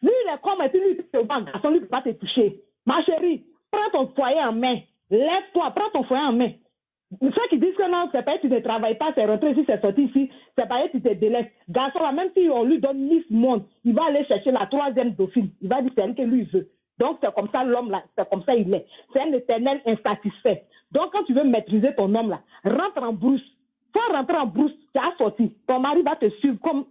Lui, il est comme, et puis lui, il te voit en garçon, lui, il ne peut pas te toucher. Ma chérie, prends ton foyer en main. Lève-toi, prends ton foyer en main. Ceux qui disent que non, c'est pas tu ne travailles pas, c'est rentré ici, c'est sorti ici, c'est pas tu te délaisses. Garçon, là, même si on lui donne 1000 mondes, il va aller chercher la 3e dauphine. Il va dire c'est elle que lui veut. Donc, c'est comme ça l'homme là, c'est comme ça il est. C'est un éternel insatisfait. Donc, quand tu veux maîtriser ton homme là, rentre en brousse. Faut rentrer en brousse, tu as sorti. Ton mari va te suivre comme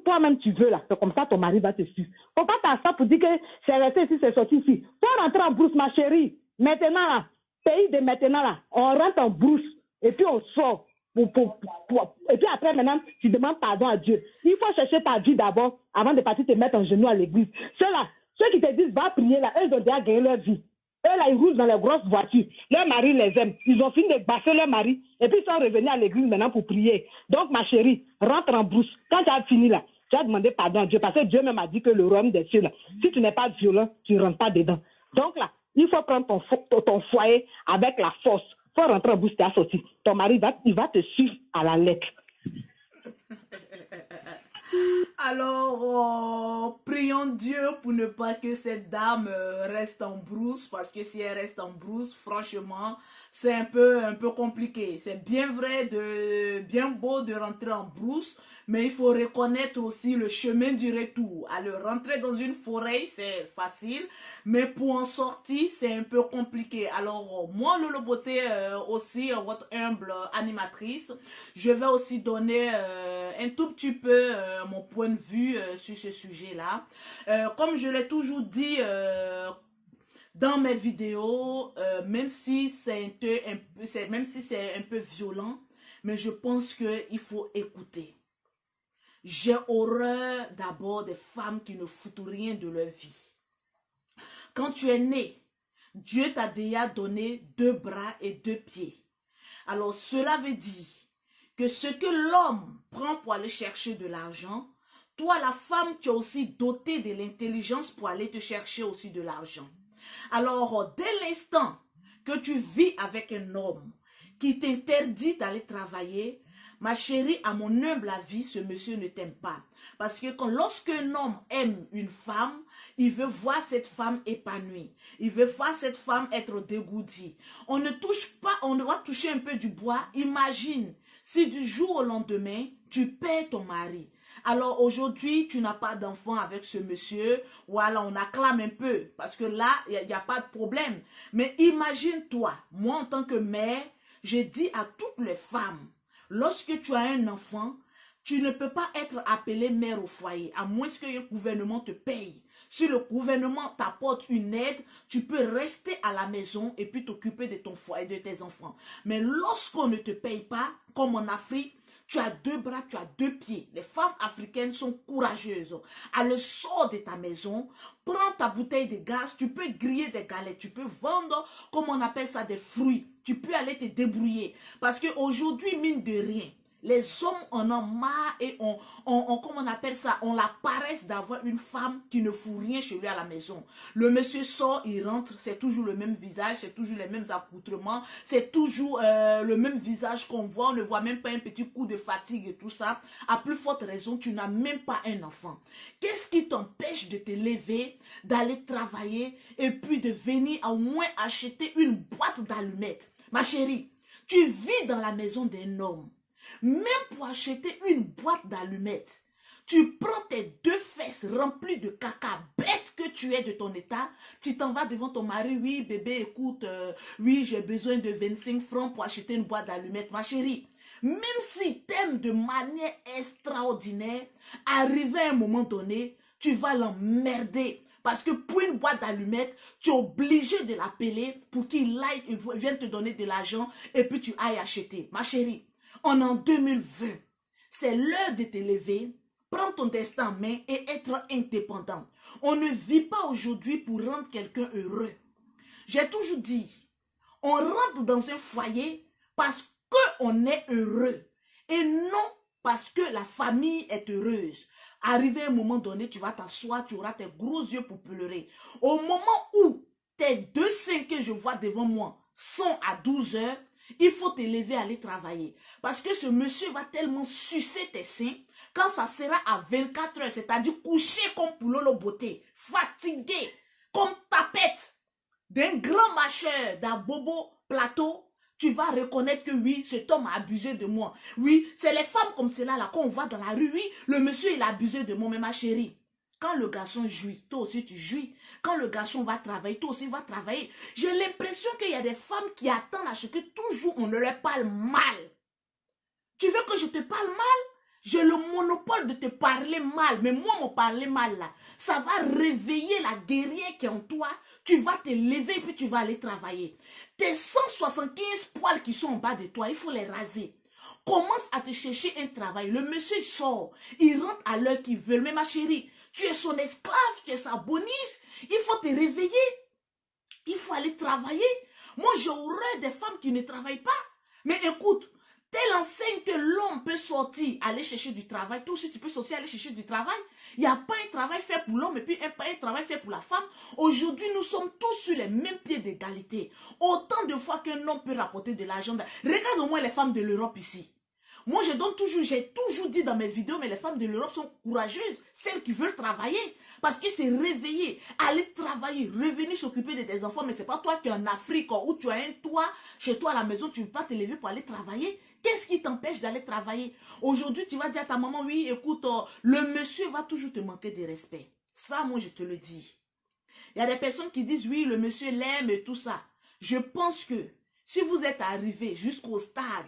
toi-même tu veux là. C'est comme ça ton mari va te suivre. Faut pas t'asseoir pour dire que c'est resté ici, c'est sorti ici. Faut rentrer en brousse, ma chérie. Maintenant là, pays de maintenant là, on rentre en brousse et puis on sort. Et puis après maintenant, tu demandes pardon à Dieu. Il faut chercher ta vie d'abord avant de partir te mettre en genoux à l'église. Ceux qui te disent va prier là, eux ils ont déjà gagné leur vie. Eux là, ils roulent dans les grosses voitures. Leur mari les aime. Ils ont fini de basser leur mari et puis ils sont revenus à l'église maintenant pour prier. Donc ma chérie, rentre en brousse. Quand tu as fini là, Tu as demandé pardon à Dieu parce que Dieu même a dit que le royaume des cieux, là, si tu n'es pas violent, tu ne rentres pas dedans. Donc là, il faut prendre ton foyer avec la force. Il faut rentrer en bouche à sortir. Ton mari, il va te suivre à la lettre. Alors, prions Dieu pour ne pas que cette dame reste en brousse, parce que si elle reste en brousse, franchement, c'est un peu compliqué. C'est bien vrai, bien beau de rentrer en brousse, mais il faut reconnaître aussi le chemin du retour. Alors, rentrer dans une forêt, c'est facile, mais pour en sortir, c'est un peu compliqué. Alors, moi, Lolo Beauté, aussi, votre humble animatrice, je vais aussi donner un tout petit peu mon point de vue sur ce sujet-là. Comme je l'ai toujours dit dans mes vidéos, même si c'est un peu violent, mais je pense qu'il faut écouter. J'ai horreur d'abord des femmes qui ne foutent rien de leur vie. Quand tu es né, Dieu t'a déjà donné 2 bras et 2 pieds. Alors cela veut dire que ce que l'homme prend pour aller chercher de l'argent, toi la femme, tu es aussi dotée de l'intelligence pour aller te chercher aussi de l'argent. Alors dès l'instant que tu vis avec un homme qui t'interdit d'aller travailler, ma chérie, à mon humble avis, ce monsieur ne t'aime pas. Parce que lorsqu'un homme aime une femme, il veut voir cette femme épanouie. Il veut voir cette femme être dégourdie. On ne touche pas, on doit toucher un peu du bois. Imagine si du jour au lendemain, tu perds ton mari. Alors aujourd'hui, tu n'as pas d'enfant avec ce monsieur. Voilà, on acclame un peu. Parce que là, il n'y a pas de problème. Mais imagine-toi, moi en tant que mère, je dis à toutes les femmes, lorsque tu as un enfant, tu ne peux pas être appelée mère au foyer, à moins que le gouvernement te paye. Si le gouvernement t'apporte une aide, tu peux rester à la maison et puis t'occuper de ton foyer, de tes enfants. Mais lorsqu'on ne te paye pas, comme en Afrique, tu as 2 bras, tu as 2 pieds. Les femmes africaines sont courageuses. Elles sortent de ta maison, prends ta bouteille de gaz, tu peux griller des galettes, tu peux vendre, comme on appelle ça, des fruits. Tu peux aller te débrouiller. Parce qu'aujourd'hui, mine de rien, les hommes en ont marre et comment on appelle ça, on la paresse d'avoir une femme qui ne fout rien chez lui à la maison. Le monsieur sort, il rentre, c'est toujours le même visage, c'est toujours les mêmes accoutrements, c'est toujours le même visage qu'on voit, on ne voit même pas un petit coup de fatigue et tout ça. À plus forte raison, tu n'as même pas un enfant. Qu'est-ce qui t'empêche de te lever, d'aller travailler et puis de venir au moins acheter une boîte d'allumettes? Ma chérie, tu vis dans la maison d'un homme. Même pour acheter une boîte d'allumettes, tu prends tes 2 fesses remplies de caca, bête que tu es de ton état, tu t'en vas devant ton mari, oui bébé écoute, oui j'ai besoin de 25 francs pour acheter une boîte d'allumettes. Ma chérie, même si t'aimes de manière extraordinaire, arrivé à un moment donné, tu vas l'emmerder. Parce que pour une boîte d'allumettes, tu es obligé de l'appeler pour qu'il vienne te donner de l'argent et puis tu ailles acheter. Ma chérie, on est en 2020. C'est l'heure de te lever, prendre ton destin en main et être indépendant. On ne vit pas aujourd'hui pour rendre quelqu'un heureux. J'ai toujours dit, on rentre dans un foyer parce qu'on est heureux et non parce que la famille est heureuse. Arrivé à un moment donné, tu vas t'asseoir, tu auras tes gros yeux pour pleurer. Au moment où tes 2 seins que je vois devant moi sont à 12 heures, il faut te lever, aller travailler. Parce que ce monsieur va tellement sucer tes seins, quand ça sera à 24 heures, c'est-à-dire couché comme pour Lolo Beauté, fatigué, comme tapette, d'un grand mâcheur, d'un bobo plateau, tu vas reconnaître que oui, cet homme a abusé de moi. Oui, c'est les femmes comme cela là qu'on voit dans la rue. Oui, le monsieur il a abusé de moi, mais ma chérie, quand le garçon jouit, toi aussi tu jouis. Quand le garçon va travailler, toi aussi va travailler. J'ai l'impression qu'il y a des femmes qui attendent à ce que toujours on ne leur parle mal. Tu veux que je te parle mal? J'ai le monopole de te parler mal, mais moi, mon parler mal là, ça va réveiller la guerrière qui est en toi. Tu vas te lever et puis tu vas aller travailler. Tes 175 poils qui sont en bas de toi, il faut les raser. Commence à te chercher un travail. Le monsieur sort, il rentre à l'heure qu'il veut. Mais ma chérie, tu es son esclave, tu es sa bonisse. Il faut te réveiller. Il faut aller travailler. Moi, j'ai horreur des femmes qui ne travaillent pas. Mais écoute, Telle enseigne que l'homme peut sortir, aller chercher du travail. Toi aussi, tu peux sortir, aller chercher du travail. Il n'y a pas un travail fait pour l'homme et puis un travail fait pour la femme. Aujourd'hui, nous sommes tous sur les mêmes pieds d'égalité. Autant de fois qu'un homme peut rapporter de l'argent. Regarde au moins les femmes de l'Europe ici. Moi, j'ai toujours dit dans mes vidéos, mais les femmes de l'Europe sont courageuses. Celles qui veulent travailler. Parce que c'est réveiller, aller travailler, revenir s'occuper de tes enfants. Mais ce n'est pas toi qui es en Afrique où tu as un toit chez toi à la maison, tu ne peux pas te lever pour aller travailler. Qu'est-ce qui t'empêche d'aller travailler? Aujourd'hui, tu vas dire à ta maman, oui, écoute, le monsieur va toujours te manquer de respect. Ça, moi, je te le dis. Il y a des personnes qui disent, oui, le monsieur l'aime et tout ça. Je pense que si vous êtes arrivé jusqu'au stade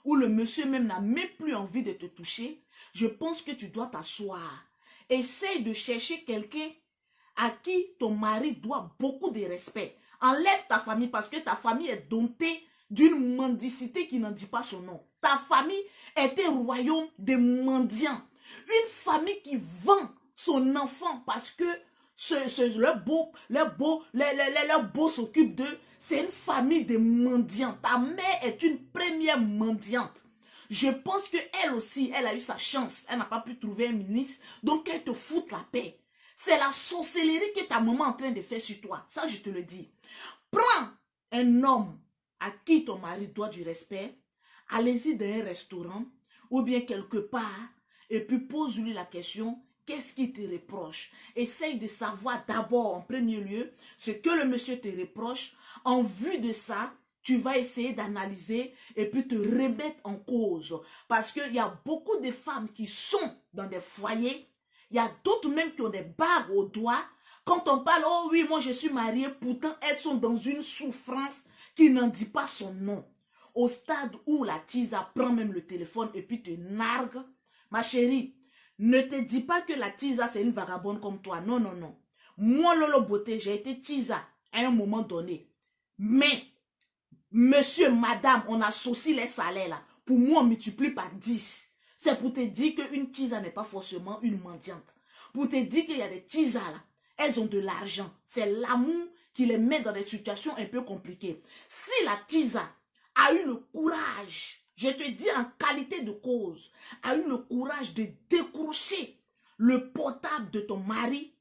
où le monsieur même n'a même plus envie de te toucher, je pense que tu dois t'asseoir. Essaye de chercher quelqu'un à qui ton mari doit beaucoup de respect. Enlève ta famille parce que ta famille est domptée d'une mendicité qui n'en dit pas son nom. Ta famille est un royaume de mendiants. Une famille qui vend son enfant parce que leur beau s'occupe d'eux. C'est une famille de mendiants. Ta mère est une première mendiante. Je pense qu'elle aussi, elle a eu sa chance. Elle n'a pas pu trouver un ministre. Donc, elle te fout la paix. C'est la sorcellerie que ta maman est en train de faire sur toi. Ça, je te le dis. Prends un homme à qui ton mari doit du respect. Allez-y dans un restaurant ou bien quelque part et puis pose-lui la question. Qu'est-ce qu'il te reproche? Essaye de savoir d'abord en premier lieu ce que le monsieur te reproche. En vue de ça, tu vas essayer d'analyser et puis te remettre en cause. Parce qu'il y a beaucoup de femmes qui sont dans des foyers. Il y a d'autres même qui ont des bagues au doigt. Quand on parle, oh oui, moi je suis mariée, pourtant elles sont dans une souffrance qui n'en dit pas son nom. Au stade où la tisa prend même le téléphone et puis te nargue. Ma chérie, ne te dis pas que la tisa c'est une vagabonde comme toi. Non, non, non. Moi, Lolo Beauté, j'ai été tisa à un moment donné. Mais, monsieur, madame, on associe les salaires là. Pour moi, on multiplie par 10. C'est pour te dire qu'une tisa n'est pas forcément une mendiante. Pour te dire qu'il y a des tisas là. Elles ont de l'argent. C'est l'amour qui les met dans des situations un peu compliquées. Si la tisa a eu le courage, je te dis en qualité de cause, a eu le courage de décrocher le portable de ton mari,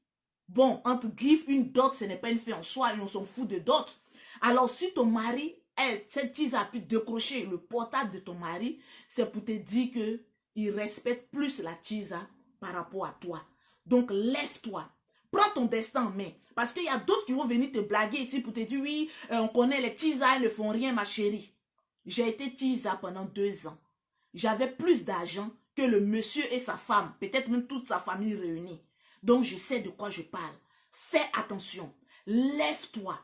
bon, entre guillemets, une dot, ce n'est pas une fait en soi, on s'en fout de dot. Alors, si ton mari, cette tisa a pu décrocher le portable de ton mari, c'est pour te dire qu'il respecte plus la tisa par rapport à toi. Donc, lève-toi. Prends ton destin en main. Parce qu'il y a d'autres qui vont venir te blaguer ici pour te dire, oui, on connaît les tisas, elles ne font rien, ma chérie. J'ai été tisa pendant 2 ans. J'avais plus d'argent que le monsieur et sa femme, peut-être même toute sa famille réunie. Donc, je sais de quoi je parle. Fais attention. Lève-toi.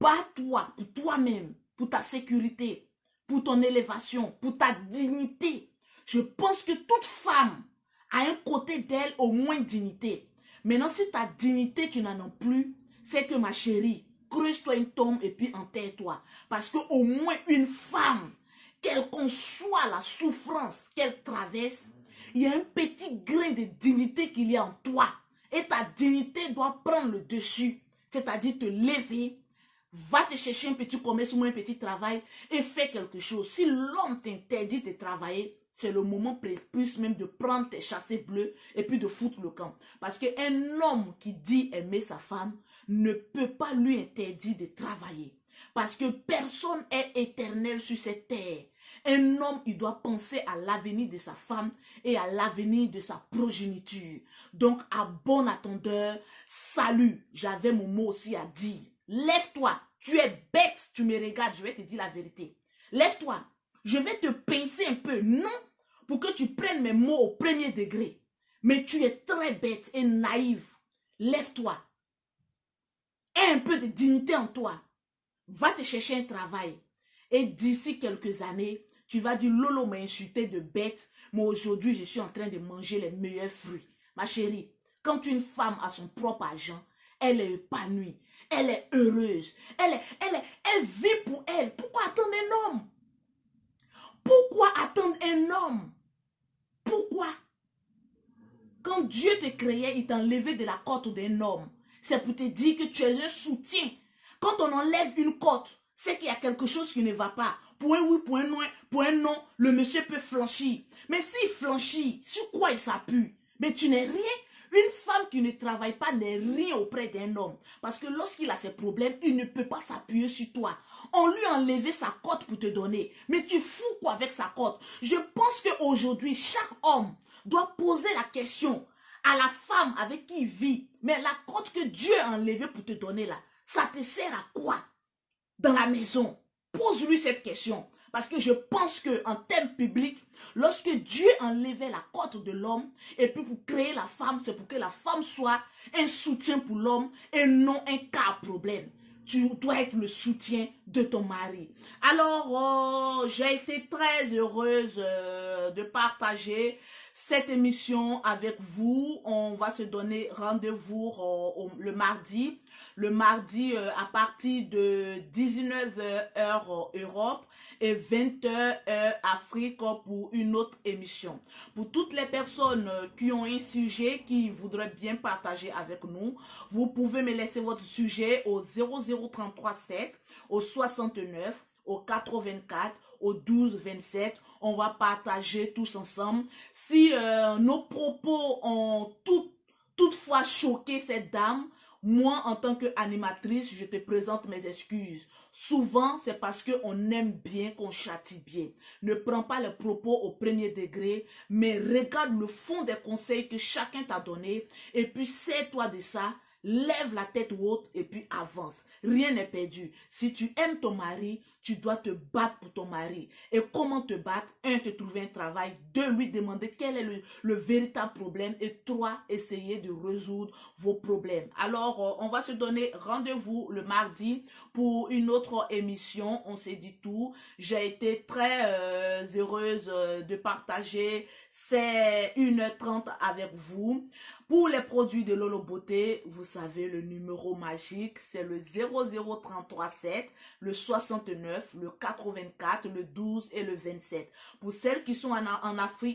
Bats-toi pour toi-même, pour ta sécurité, pour ton élévation, pour ta dignité. Je pense que toute femme a un côté d'elle au moins dignité. Maintenant, si ta dignité, tu n'en as plus, c'est que ma chérie, creuse-toi une tombe et puis enterre-toi. Parce qu'au moins une femme, quelle qu'en soit la souffrance qu'elle traverse, il y a un petit grain de dignité qu'il y a en toi. Et ta dignité doit prendre le dessus. C'est-à-dire te lever, va te chercher un petit commerce ou un petit travail et fais quelque chose. Si l'homme t'interdit de travailler, c'est le moment plus même de prendre tes chassés bleus et puis de foutre le camp. Parce qu'un homme qui dit aimer sa femme ne peut pas lui interdire de travailler. Parce que personne est éternel sur cette terre. Un homme, il doit penser à l'avenir de sa femme et à l'avenir de sa progéniture. Donc, à bon attendeur, salut, j'avais mon mot aussi à dire. Lève-toi, tu es bête, tu me regardes, je vais te dire la vérité. Lève-toi, je vais te pincer un peu, non pour que tu prennes mes mots au premier degré. Mais tu es très bête et naïve. Lève-toi. Aie un peu de dignité en toi. Va te chercher un travail. Et d'ici quelques années, tu vas dire, Lolo m'a insulté de bête, mais aujourd'hui, je suis en train de manger les meilleurs fruits. Ma chérie, quand une femme a son propre argent, elle est épanouie, elle est heureuse, elle vit pour elle. Pourquoi attendre un homme? Pourquoi attendre un homme? Pourquoi? Quand Dieu te créait, il t'a enlevé de la côte d'un homme. C'est pour te dire que tu es un soutien. Quand on enlève une côte, c'est qu'il y a quelque chose qui ne va pas. pour un oui, pour un non, le monsieur peut flanchir. Mais s'il flanchit, sur quoi il s'appuie? Mais tu n'es rien. Une femme qui ne travaille pas n'est rien auprès d'un homme. Parce que lorsqu'il a ses problèmes, il ne peut pas s'appuyer sur toi. On lui a enlevé sa cote pour te donner. Mais tu fous quoi avec sa cote? Je pense qu'aujourd'hui, chaque homme doit poser la question à la femme avec qui il vit. Mais la cote que Dieu a enlevée pour te donner là, ça te sert à quoi dans la maison? Pose-lui cette question. Parce que je pense qu'en termes publics, lorsque Dieu enlevait la cote de l'homme, et puis pour créer la femme, c'est pour que la femme soit un soutien pour l'homme et non un cas à problème. Tu dois être le soutien de ton mari. Alors, j'ai été très heureuse de partager cette émission avec vous. On va se donner rendez-vous le mardi. Le mardi à partir de 19h heure Europe et 20h heure Afrique pour une autre émission. Pour toutes les personnes qui ont un sujet qui voudraient bien partager avec nous, vous pouvez me laisser votre sujet au 00337, au 69, au 84, au 12 27. On va partager tous ensemble. Si nos propos ont toutefois choqué cette dame, moi, en tant qu'animatrice, je te présente mes excuses. Souvent, c'est parce qu'on aime bien qu'on châtie bien. Ne prends pas les propos au premier degré, mais regarde le fond des conseils que chacun t'a donné et puis sais-toi de ça. Lève la tête haute et puis avance. Rien n'est perdu. Si tu aimes ton mari, tu dois te battre pour ton mari. Et comment te battre? 1, te trouver un travail. 2, lui demander quel est le véritable problème. Et 3, essayer de résoudre vos problèmes. Alors, on va se donner rendez-vous le mardi pour une autre émission. On s'est dit tout. J'ai été très heureuse de partager ces 1h30 avec vous. Pour les produits de Lolo Beauté, vous savez, le numéro magique, c'est le 00337, le 69, le 84, le 12 et le 27. Pour celles qui sont en Afrique,